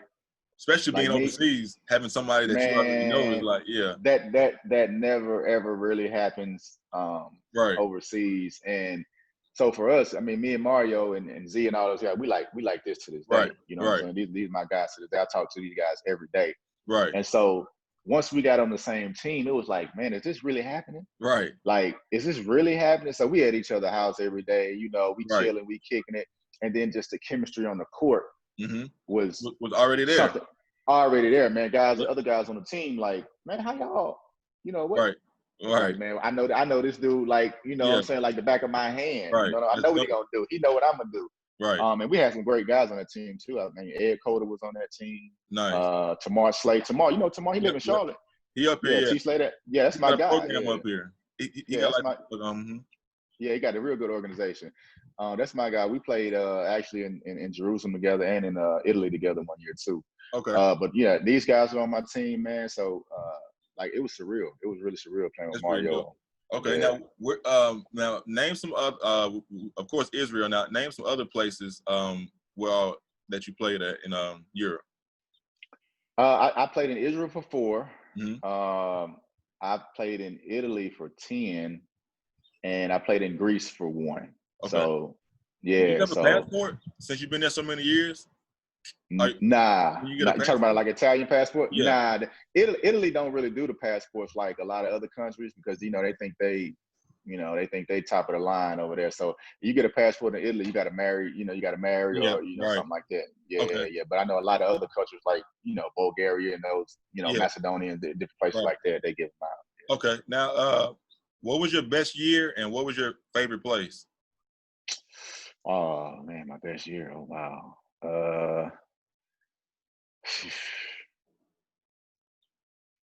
especially being me, overseas, having somebody that you already know is like, yeah. That never ever really happens right. overseas. And so for us, I mean, me and Mario and Z and all those guys, we like this to this day. Right. You know what I'm saying? These are my guys to this day. I talk to these guys every day. Right. And so once we got on the same team, it was like, man, is this really happening? Right. Like, is this really happening? So we at each other's house every day, you know, we chilling, we kicking it. And then just the chemistry on the court was already there. Something already there, man. Guys, the other guys on the team, like, man, how y'all, you know what? Right. Like, man, I know this dude, like, you know what I'm saying, like the back of my hand. Right. You know, I know what he gonna do. He know what I'm gonna do. Right. And we had some great guys on that team too. I mean, Ed Coder was on that team. Nice. Tamar Slay. Tamar, you know Tamar, he live in Charlotte. He up here. Yeah, T Slay that. Yeah, that's my guy. Program up here. He got that's like, yeah, he got a real good organization. That's my guy. We played actually in Jerusalem together and in Italy together one year too. Okay. But yeah, these guys are on my team, man. So like, it was surreal. It was really surreal playing with Mario. Okay, yeah. now name some other, of course Israel. Now name some other places that you played at in Europe. I played in Israel for 4. Mm-hmm. I played in Italy for 10, and I played in Greece for 1. Okay. So yeah. You have a passport since you've been there so many years? Nah. You talking about like Italian passport? Yeah. Nah. Italy don't really do the passports like a lot of other countries because, you know, they think they top of the line over there. So you get a passport in Italy, you got to marry, or something like that. Yeah, yeah. But I know a lot of other countries like, Bulgaria and those, Macedonia and different places like that, they give them out. Yeah. Okay. Now, what was your best year and what was your favorite place? Oh man, my best year. Oh wow.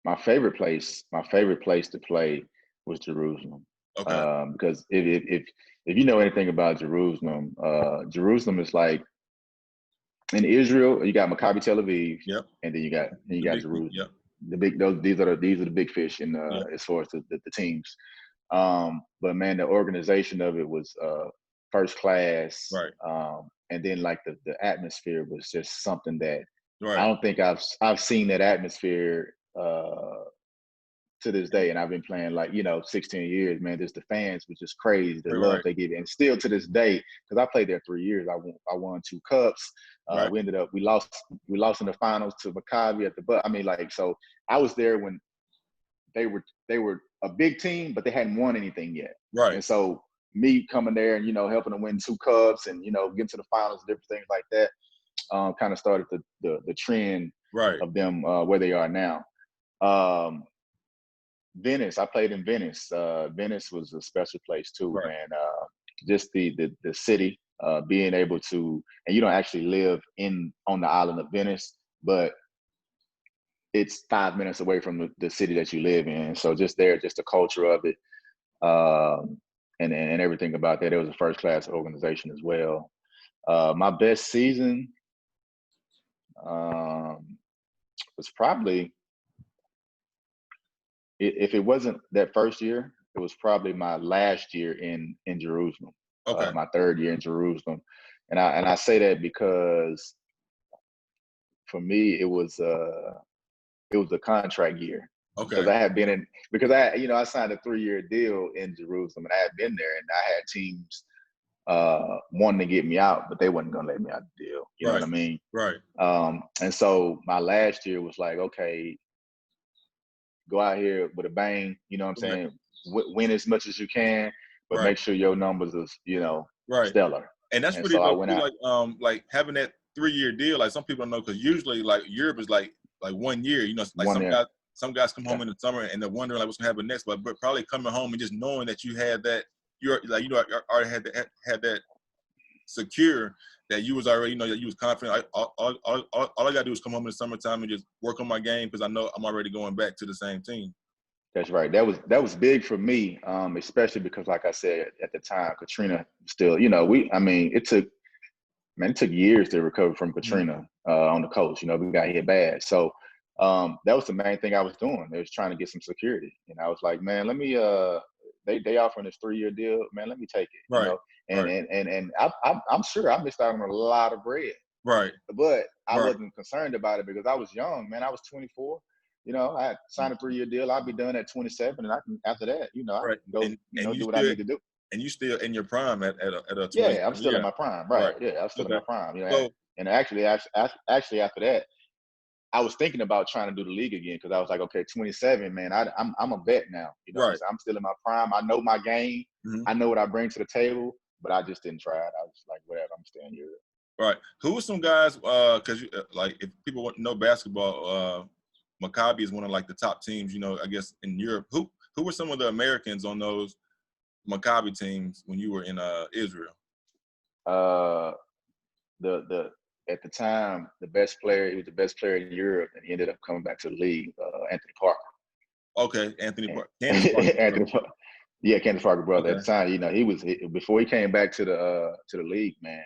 My favorite place to play was Jerusalem. Okay. Because if you know anything about Jerusalem, Jerusalem is like, in Israel, you got Maccabi Tel Aviv, and then you got Jerusalem. Yep. These are the big fish in as far as the teams. But man, the organization of it was first class. Right. And then like the atmosphere was just something that right. I don't think I've seen that atmosphere to this day. And I've been playing 16 years, man. Just the fans was just crazy. The love they give it. And still to this day, because I played there 3 years, I won 2 cups. We lost in the finals to Maccabi at the so I was there when they were a big team, but they hadn't won anything yet. Right. And so me coming there and, helping them win 2 cups and, get to the finals, different things like that, kind of started the trend of them where they are now. Venice, I played in Venice. Venice was a special place too, man. Just the city, being able to, and you don't actually live on the island of Venice, but it's 5 minutes away from the city that you live in. So just the culture of it, and everything about that. It was a first class organization as well. My best season was probably, if it wasn't that first year, it was probably my last year in Jerusalem. Okay. My 3rd year in Jerusalem, and I say that because for me it was a contract year. because Okay. I had been in I signed a 3-year deal in Jerusalem, and I had been there, and I had teams wanting to get me out, but they wasn't gonna let me out the deal. You know what Right. I mean? Right. And so my last year was like, okay, go out here with a bang. You know what I'm Right. saying? Win as much as you can, but Right. make sure your numbers is Right. stellar. And that's And pretty so I dope went too. out. Like having that 3-year deal. Like some people don't know because usually like Europe is like 1 year. You know, like One there. some guys come Yeah. home in the summer and they're wondering like what's gonna happen next. But probably coming home and just knowing that you had that, you're like already had that secure, that you was already that you was confident. All I gotta do is come home in the summertime and just work on my game because I know I'm already going back to the same team. That's right. That was big for me, especially because, like I said at the time, Katrina still. It took years to recover from Katrina on the coast. We got hit bad. So that was the main thing I was doing. I was trying to get some security. And I was like, man, let me they offering this 3-year deal, man, let me take it. Right. And Right. and I'm sure I missed out on a lot of bread. Right. But I Right. wasn't concerned about it because I was young, man. I was 24. I had signed a 3-year deal. I'll be done at 27, and after that, I Right. can go, And you do what I still need to do. and you still in your prime at a 20. Yeah, I'm still in Yeah. my prime, Right. right? Yeah, I'm still in Okay. my prime. So And actually after that, I was thinking about trying to do the league again because I was like, okay, 27, man. I'm a vet now. right. I'm still in my prime. I know my game. Mm-hmm. I know what I bring to the table, but I just didn't try it. I was like, whatever. I'm staying here. Right. Who were some guys? Because like if people want to know basketball, Maccabi is one of like the top teams. I guess in Europe. Who were some of the Americans on those Maccabi teams when you were in Israel? The at the time, the best player, he was the best player in Europe, and he ended up coming back to the league, Anthony Parker. Okay, Anthony Parker. Anthony Parker. Yeah, Candace Parker brother. Okay. At the time, he was before he came back to the league, man.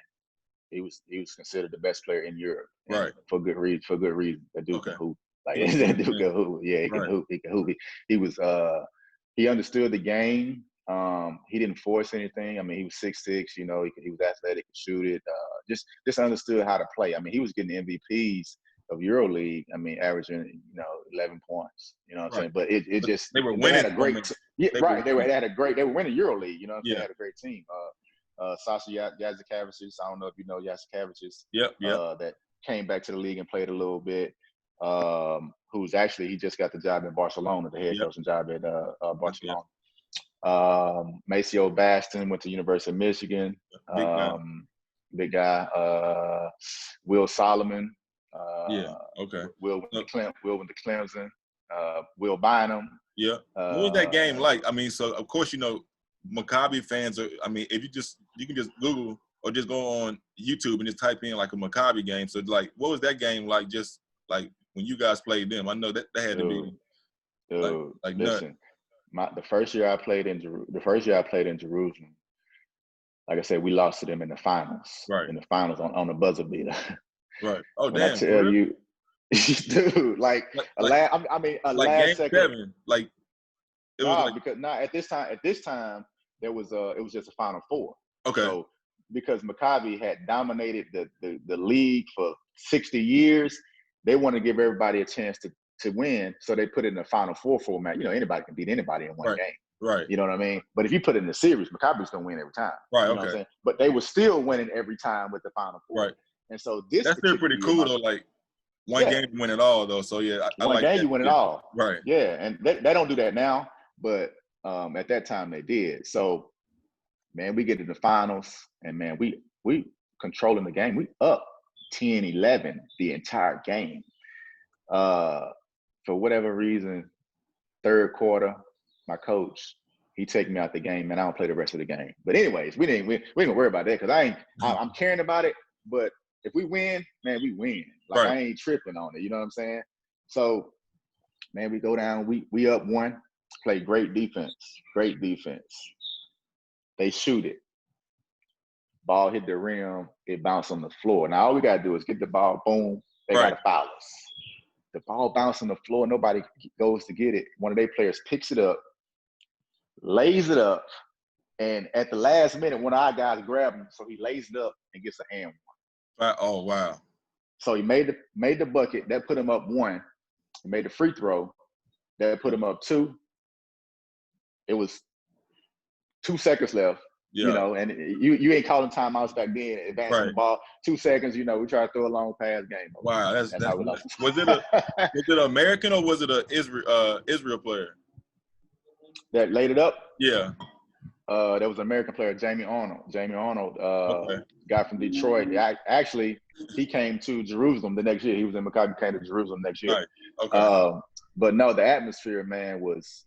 He was considered the best player in Europe, Right. For good reason. For good reason. That dude Okay. can hoop. Like Yeah, that dude can hoop. Yeah, he can hoop. He can hoop. He was he understood the game. He didn't force anything. I mean, he was 6'6". He was athletic, could shoot it. Just understood how to play. I mean, he was getting MVPs of EuroLeague. I mean, averaging 11 points. You know what I'm saying? But it just they were they winning. had a great They were winning EuroLeague. You know what I'm saying? Yeah. They had a great team. Sasha Yazikevicius. I don't know if you know Yazikevicius. Yep. That came back to the league and played a little bit. Who's actually, he just got the job in Barcelona, the head coaching job at Barcelona. Maceo Baston went to University of Michigan. Big guy. Will Solomon. Okay. Will went to Clemson. Will Bynum. Yeah. What was that game like? I mean, so of course Maccabi fans are. I mean, if you can just Google or just go on YouTube and just type in like a Maccabi game. So like, what was that game like? Just like when you guys played them, I know that had to be like listen. The first year I played in Jerusalem, like I said, we lost to them in the finals. Right. In the finals on the buzzer beater. Right. Oh, when damn. I tell you, dude, like game second. 7, like it was like, because at this time it was just a Final Four. Okay. So because Maccabi had dominated the league for 60 years, they want to give everybody a chance to win. So they put it in a Final Four format. Anybody can beat anybody in one game. Right. You know what I mean? But if you put it in the series, Maccabi's gonna win every time. Right. You know what I'm saying? But they were still winning every time with the Final Four. Right. And so that's still pretty cool though. Like one game you win it all though. So yeah, I one like game that. You win it all. Right. Yeah, and they don't do that now, but at that time they did. So man, we get to the finals, and man, we controlling the game. We up 10-11 the entire game. For whatever reason, third quarter, my coach, he take me out the game, and I don't play the rest of the game. But anyways, we ain't gonna worry about that because I'm caring about it. But if we win, man, we win. Like I ain't tripping on it. You know what I'm saying? So, man, we go down. We up 1. Play great defense. Great defense. They shoot it. Ball hit the rim. It bounced on the floor. Now all we gotta do is get the ball. Boom. They gotta foul us. The ball bounced on the floor. Nobody goes to get it. One of their players picks it up, lays it up, and at the last minute, one of our guys grab him, so he lays it up and gets a hand one. Oh wow! So he made the bucket that put him up 1. He made the free throw. that put them up 2. It was 2 seconds left. You Yeah. know, and you ain't calling timeouts back then, advancing the Right. ball. 2 seconds, you know, we try to throw a long pass, game over. Wow, that's How we nuts. lost. Was it an American or was it a Israel player? That laid it up. Yeah. There was an American player, Jamie Arnold. Jamie Arnold, Okay. guy from Detroit. Actually, he came to Jerusalem the next year. He was in Maccabi, came to Jerusalem next year. Right. Okay. But no, the atmosphere, man, was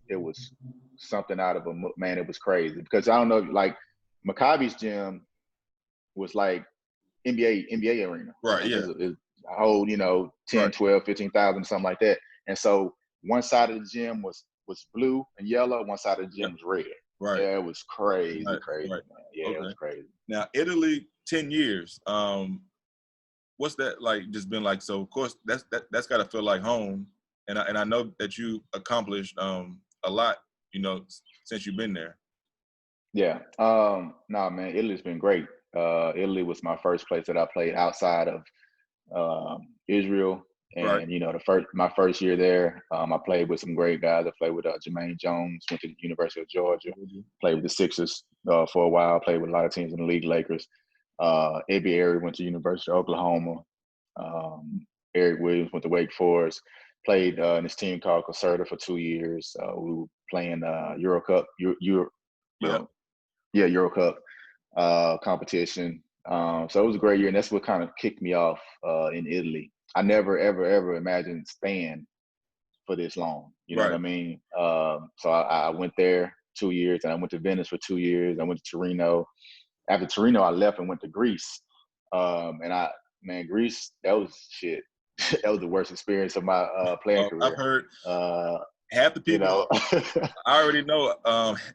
something out of man. It was crazy because I don't know, like Maccabi's gym was like NBA arena. Right. Yeah. It's a whole, 10, Right. 12, 15,000, something like that. And so one side of the gym was blue and yellow. One side of the gym was red. Right. Yeah, it was crazy, Right. crazy, Right. man. Yeah, Okay. It was crazy. Now, Italy, 10 years. What's that like? Just been like, so of course that's got to feel like home. And I know that you accomplished a lot, since you've been there. Yeah. No, man, Italy's been great. Italy was my first place that I played outside of Israel. Right. And my first year there, I played with some great guys. I played with Jermaine Jones, went to the University of Georgia, played with the Sixers for a while, played with a lot of teams in the league, Lakers. Ebi Airy went to University of Oklahoma. Eric Williams went to Wake Forest. Played in this team called Caserta for 2 years. We were playing Euro Cup, Euro Cup competition. So it was a great year, and that's what kind of kicked me off in Italy. I never, ever, ever imagined staying for this long. You know Right. what I mean? So I went there 2 years, and I went to Venice for 2 years. I went to Torino. After Torino, I left and went to Greece. Greece, that was shit. That was the worst experience of my playing career. I've heard half the people. I already know.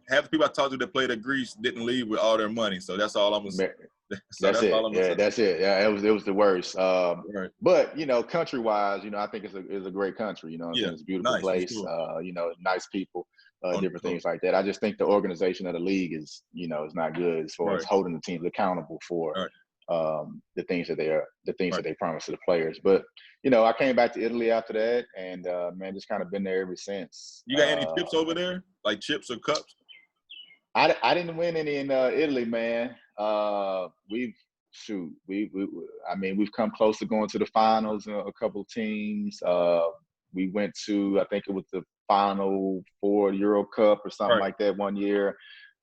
Half the people I talked to that played at Greece didn't leave with all their money. So that's all I'm gonna say. That's it. Yeah, that's it. Yeah, it was the worst. Right. But country wise, I think it's a great country. It's a beautiful place. Sure. Nice people, different things like that. I just think the organization of the league is not good as far as holding the teams accountable for the things that they promise to the players. But I came back to Italy after that, and man, just kind of been there ever since. You got any chips over there, like chips or cups? I didn't win any in Italy, man. We've come close to going to the finals. A couple of teams. We went to, I think it was the Final Four Euro Cup or something like that one year.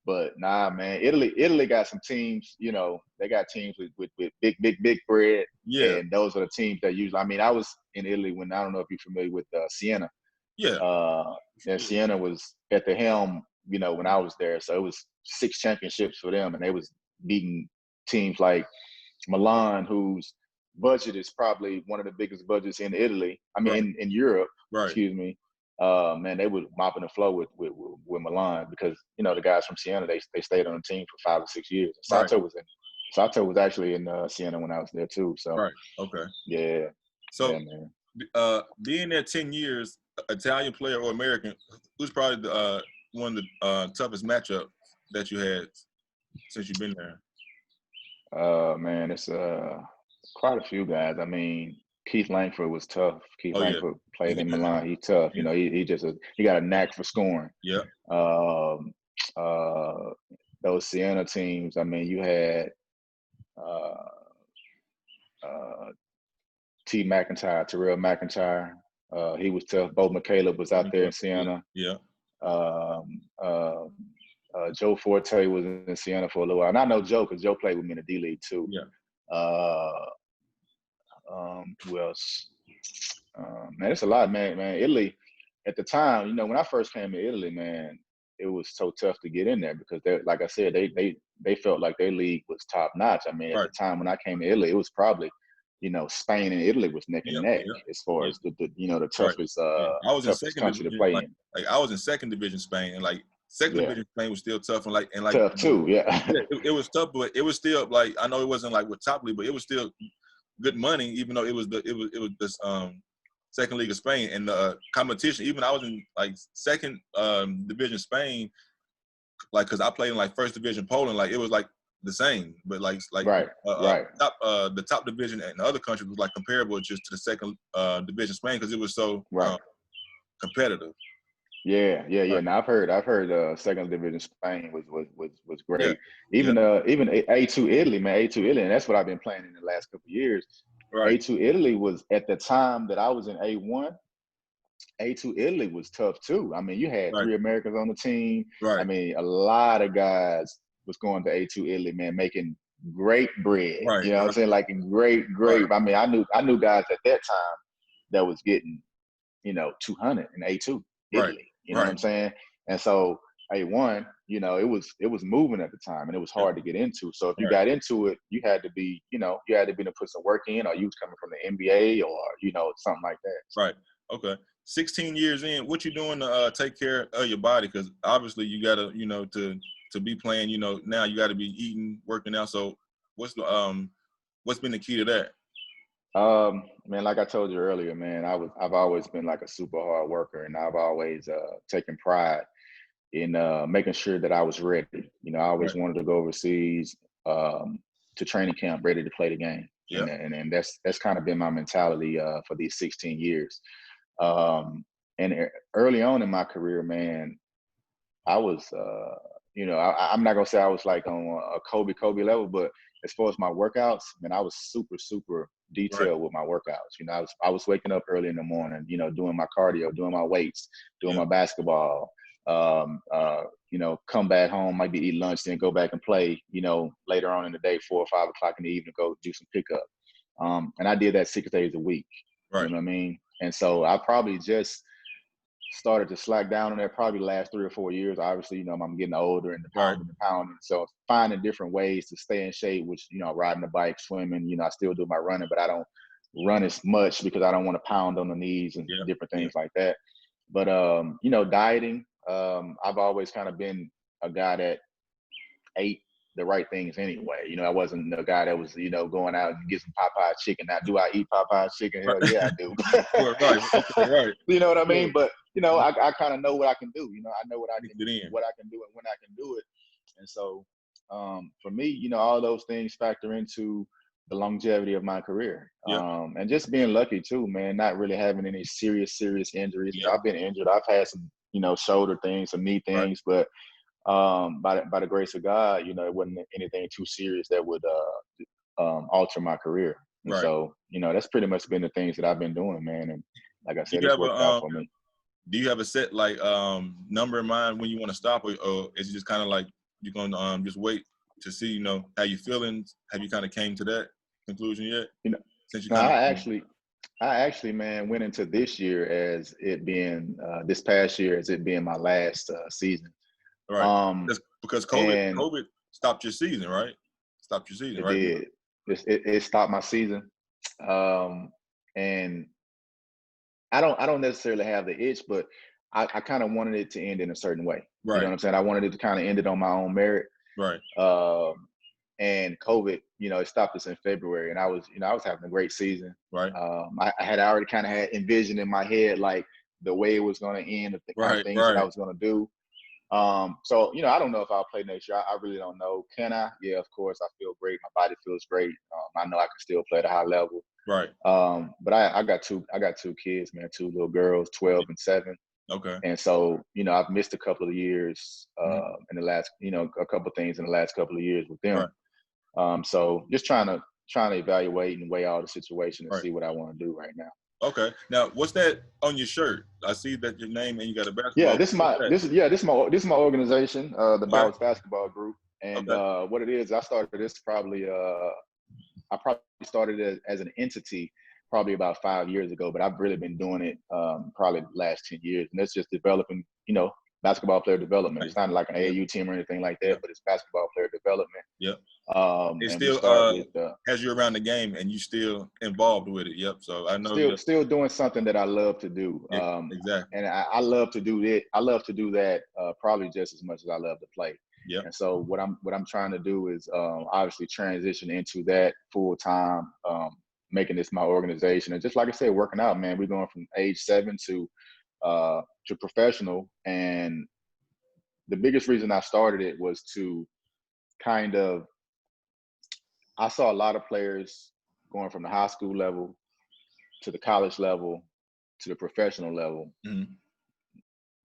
But nah, man, Italy got some teams. They got teams with big bread. Yeah. And those are the teams that usually. I was in Italy when, I don't know if you're familiar with Siena. Yeah. And Siena was at the helm, when I was there. So it was 6 championships for them, and they was beating teams like Milan, whose budget is probably one of the biggest budgets in Italy. In Europe. Right. Excuse me. Man, they were mopping the floor with Milan because the guys from Siena they stayed on the team for 5 or 6 years. Sato was actually in Siena when I was there too. So okay. Yeah. So yeah, man. Being there 10 years, Italian player or American, who's probably one of the toughest matchup that you had since you've been there? Man, it's quite a few guys. Keith Langford was tough. Langford played in Milan. He's tough. Yeah. He got a knack for scoring. Yeah. Those Siena teams. You had Terrell McIntyre. He was tough. Bo McCaleb was out there in Siena. Yeah. Joe Forte was in Siena for a little while. And I know Joe because Joe played with me in the D League too. Yeah. Who else? Man, it's a lot, man. Italy, at the time, when I first came to Italy, man, it was so tough to get in there because like I said, they felt like their league was top notch. At the time when I came to Italy, it was probably, Spain and Italy was neck and neck as far as the toughest I was toughest in second country division, to play in. Like I was in second division Spain, and second division Spain was still tough and tough too. Yeah. It was tough, but it was still I know it wasn't with top league, but it was still good money, even though it was this second league of Spain and the competition. Even I was in second division Spain, because I played in first division Poland, it was the same, but the top division in the other countries was comparable just to the second division Spain because it was so competitive. Yeah. Right. Now I've heard second division Spain was Yeah. great. Yeah. Even A2 Italy, man, A2 Italy, and that's what I've been playing in the last couple of years. Right. A2 Italy was at the time that I was in A1. A2 Italy was tough too. I mean, you had Right. 3 Americans on the team. I Right. mean, a lot of guys was going to A2 Italy, man, making great bread. Right. You know what I'm Right. saying? Like Right. great. I mean, I knew guys at that time that was getting 200 in A2 Right. Italy. You know what Right. I'm saying? And so A1, it was moving at the time, and it was Yep. hard to get into. So if you Right. got into it, you had to be to put some work in, or you was coming from the NBA, or something like that. Right. Okay. 16 years in, what you doing to take care of your body? Because obviously you gotta, to be playing, now you gotta be eating, working out. So what's been the key to that? Man, like I told you earlier, man, I've always been like a super hard worker, and I've always taken pride in making sure that I was ready. I always Right. wanted to go overseas, to training camp, ready to play the game, Yeah. and that's kind of been my mentality for these 16 years. Um, and early on in my career, man, I was, I'm not gonna say I was like on a Kobe level, but as far as my workouts, man, I was super, super Right. detailed with my workouts. I was waking up early in the morning, doing my cardio, doing my weights, doing Yeah. my basketball. Come back home, might be eat lunch, then go back and play. Later on in the day, 4 or 5 o'clock in the evening, go do some pickup. And I did that 6 days a week. You Right. know what I mean? And so I probably just started to slack down on that probably the last 3 or 4 years. Obviously, I'm getting older, and the Right. pounding and pounding. So finding different ways to stay in shape, which, riding the bike, swimming, I still do my running, but I don't run as much because I don't want to pound on the knees and Yeah. different Yeah. things like that. But, dieting, I've always kind of been a guy that ate the right things anyway. I wasn't the guy that was, going out and get some Popeye chicken. Now, do I eat Popeye chicken? Hell Right. yeah, I do. Right. Right. Okay. Right. You know what I Yeah. mean? But Yeah. I kind of know what I can do. I know Mix it in. what I can do and when I can do it. And so, for me, all those things factor into the longevity of my career. Yep. And just being lucky too, man. Not really having any serious injuries. Yep. I've been injured. I've had some, shoulder things, some knee Right. things, but by the grace of God, it wasn't anything too serious that would alter my career. And Right. so, that's pretty much been the things that I've been doing, man. And like I Do said, you it's have worked out for me. a set like number in mind when you want to stop, or is it just kind of like you're gonna just wait to see how you feeling? Have you kind of came to that conclusion yet? You know, Since you no, kind of I actually, man, went into this year as it being this past year as it being my last season. right, Um, because and COVID stopped your season, right? Stopped your season, it right? did. It stopped my season. And I don't necessarily have the itch, but I kind of wanted it to end in a certain way. You know Right. what I'm saying? I wanted it to kind of end it on my own merit. Right. Um, and COVID, it stopped us in February, and I was having a great season. Right. I had already kind of had envisioned in my head like the way it was going to end, the kind of Right. things that I Right. was going to do. So I don't know if I'll play next year. I really don't know. Can I? Yeah, of course. I feel great. My body feels great. I know I can still play at a high level. Right. But I got two kids, man, two little girls, 12 and 7. Okay. And so, I've missed a couple of years Mhm. in the last, a couple of things in the last couple of years with Right. them. So just trying to evaluate and weigh all the situation and Right. see what I want to do right now. Okay. Now, what's that on your shirt? I see that your name and you got a Yeah, basketball. this is What's my that? this is my organization, the Okay. Bowers Basketball Group. And Okay. what it is, I started this probably I probably started it as an entity probably about 5 years ago, but I've really been doing it probably the last 10 years. And that's just developing, basketball player development. Right. It's not like an Yep. AAU team or anything like that, Yep. but it's basketball player development. Yep. It And we still start with has you around the game and you still involved with it. Yep. So I know still you. still doing something that I love to do. Yeah, exactly. And I love to do it. I love to do that probably just as much as I love to play. Yep. And so what I'm trying to do is obviously transition into that full time, making this my organization. And just like I said, working out, man, we're going from age 7 to professional. And the biggest reason I started it was to kind of I saw a lot of players going from the high school level to the college level to the professional level, Mhm.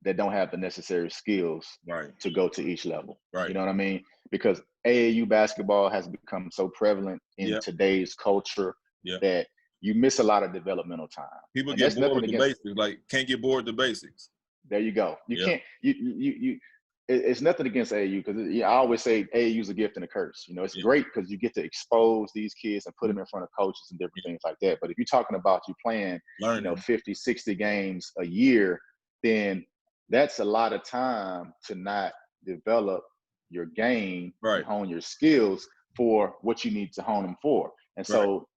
that don't have the necessary skills Right. to go to each level. You Right. know what I mean? Because AAU basketball has become so prevalent in Yep. today's culture Yep. that you miss a lot of developmental time. People And get that's bored nothing with the against. basics. Like, can't get bored with the basics. There you go. You Yep. can't. It's nothing against AAU because I always say AAU is a gift and a curse. You know, it's Yep. great because you get to expose these kids and put them in front of coaches and different things like that. But if you're talking about you playing, Learning. 50, 60 games a year, then that's a lot of time to not develop your game Right. and hone your skills for what you need to hone them for. And Right. so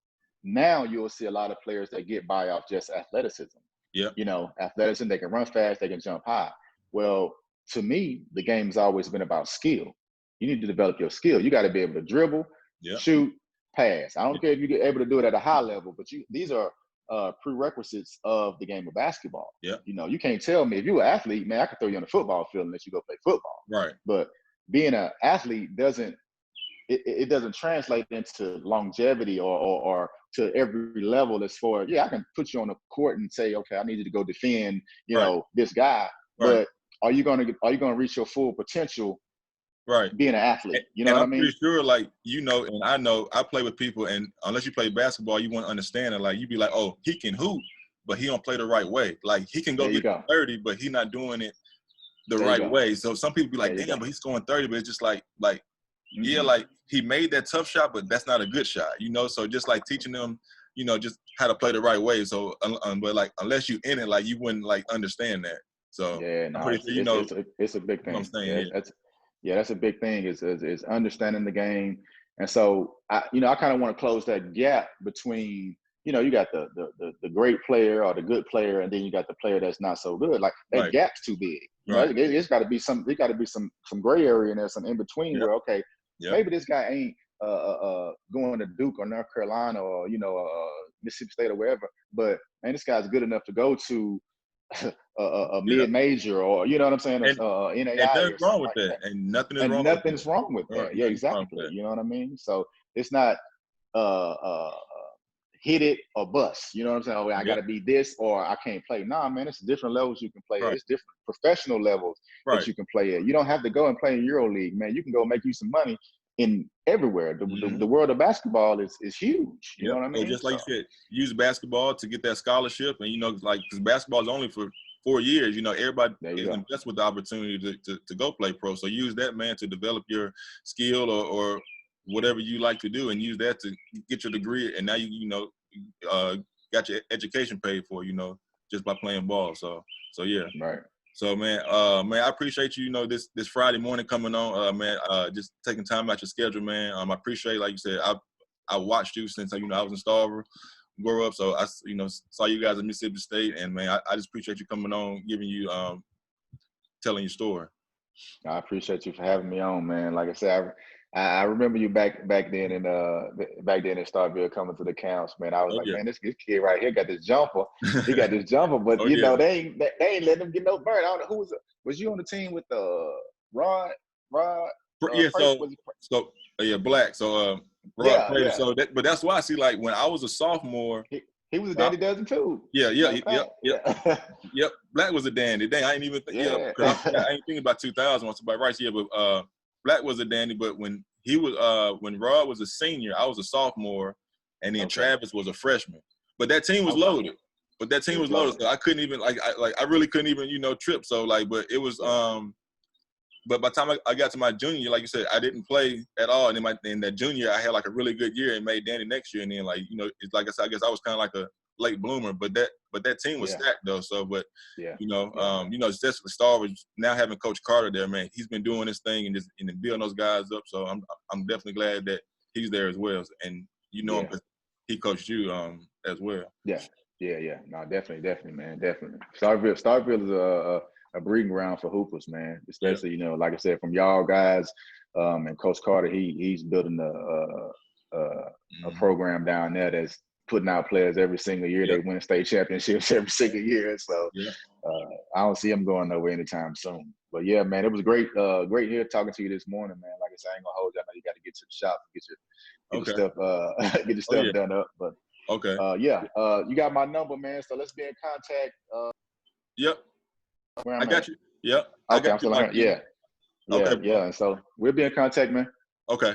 now you'll see a lot of players that get by off just athleticism. Yep. Athleticism, they can run fast, they can jump high. Well, to me, the game's always been about skill. You need to develop your skill. You got to be able to dribble, Yep. shoot, pass. I don't Yep. care if you're able to do it at a high level, but these are prerequisites of the game of basketball. Yep. You can't tell me if you're an athlete, man, I could throw you on the football field and let you go play football. Right. But being an athlete doesn't translate into longevity or to every level as far I can put you on the court and say, okay, I need you to go defend, Right. this guy. Right. But are you gonna reach your full potential Right. being an athlete? You know And what I I'm mean? pretty sure, like, and I know, I play with people, and unless you play basketball, you won't understand it. Like, you be like, oh, he can hoop, but he don't play the right way. Like, he can go get 30, but he not doing it the right way. So some people be like, damn, but he's scoring 30, but it's just like, yeah, like, he made that tough shot, but that's not a good shot, So just like teaching them, just how to play the right way. So, but like, unless you in it, like, you wouldn't like understand that. So yeah, I'm no, pretty sure, it's a big what I'm thing. saying. That's a big thing is understanding the game. And so I kind of want to close that gap between, you got the great player or the good player, and then you got the player that's not so good. Like that Right. gap's too big. Right. It's got to be some gray area in there, some in between where, okay, maybe this guy ain't going to Duke or North Carolina or Mississippi State or wherever, but man, this guy's good enough to go to a mid-major or And NAI nothing's or wrong something with like that. that. And nothing is And wrong with that. nothing's wrong with that. Yeah, Nothing's wrong with exactly. that. You know what I mean? So it's not hit it or bust. You know what I'm saying? Oh, I got to be this or I can't play. Nah, man, it's different levels you can play at. Right. It's different professional levels that you can play at. You don't have to go and play in EuroLeague, man. You can go make you some money in everywhere. The world of basketball is huge. You know what I mean? So just like you said, use basketball to get that scholarship, and because basketball is only for 4 years. Everybody isn't blessed with the opportunity to go play pro. So use that, man, to develop your skill or whatever you like to do, and use that to get your degree. And now got your education paid for, just by playing ball. So yeah. Right. So man, I appreciate you, this Friday morning coming on, man, just taking time out your schedule, man. I appreciate, like you said, I watched you since I was in Starver, grew up. So I, saw you guys at Mississippi State, and man, I just appreciate you coming on, giving you, telling your story. I appreciate you for having me on, man. Like I said, I remember you back then in Starville coming to the camps, man. I was man, this kid right here got this jumper. He got this jumper, but they ain't letting him get no burn. I don't know who was you on the team with Rod? Yeah, Black. So Rod played. So but that's why I see, like, when I was a sophomore. He was a dandy dozen too. Yep. Black was a dandy. Dang, I ain't even because I ain't thinking about 2000 once about right. Yeah, but Black was a dandy. But when when Rod was a senior, I was a sophomore, and then Travis was a freshman. But that team was loaded. So I couldn't even I really couldn't even trip. So but it was But by the time I got to my junior year, like you said, I didn't play at all. And in that junior year, I had like a really good year and made dandy next year. And then it's like I said, I guess I was kind of like a late bloomer. But that team was stacked though. So, it's just the star was now having Coach Carter there, man. He's been doing this thing and building those guys up. So I'm definitely glad that he's there as well. And him because he coached you as well. Yeah. No, definitely, man, definitely. Starville is a breeding ground for hoopers, man. Especially, like I said, from y'all guys, and Coach Carter, he's building a program down there that's putting out players every single year. They win state championships every single year. So I don't see him going nowhere anytime soon. But yeah, man, it was great here talking to you this morning, man. Like I said, I ain't gonna hold you. I know you got to get to the shop and get your stuff done up. But you got my number, man. So let's be in contact. Yep. where I I'm got at. you. Yep. I Okay, got I'm you still on locked here. in. Yeah, Okay, yeah, bro. yeah. And so we'll be in contact, man. Okay.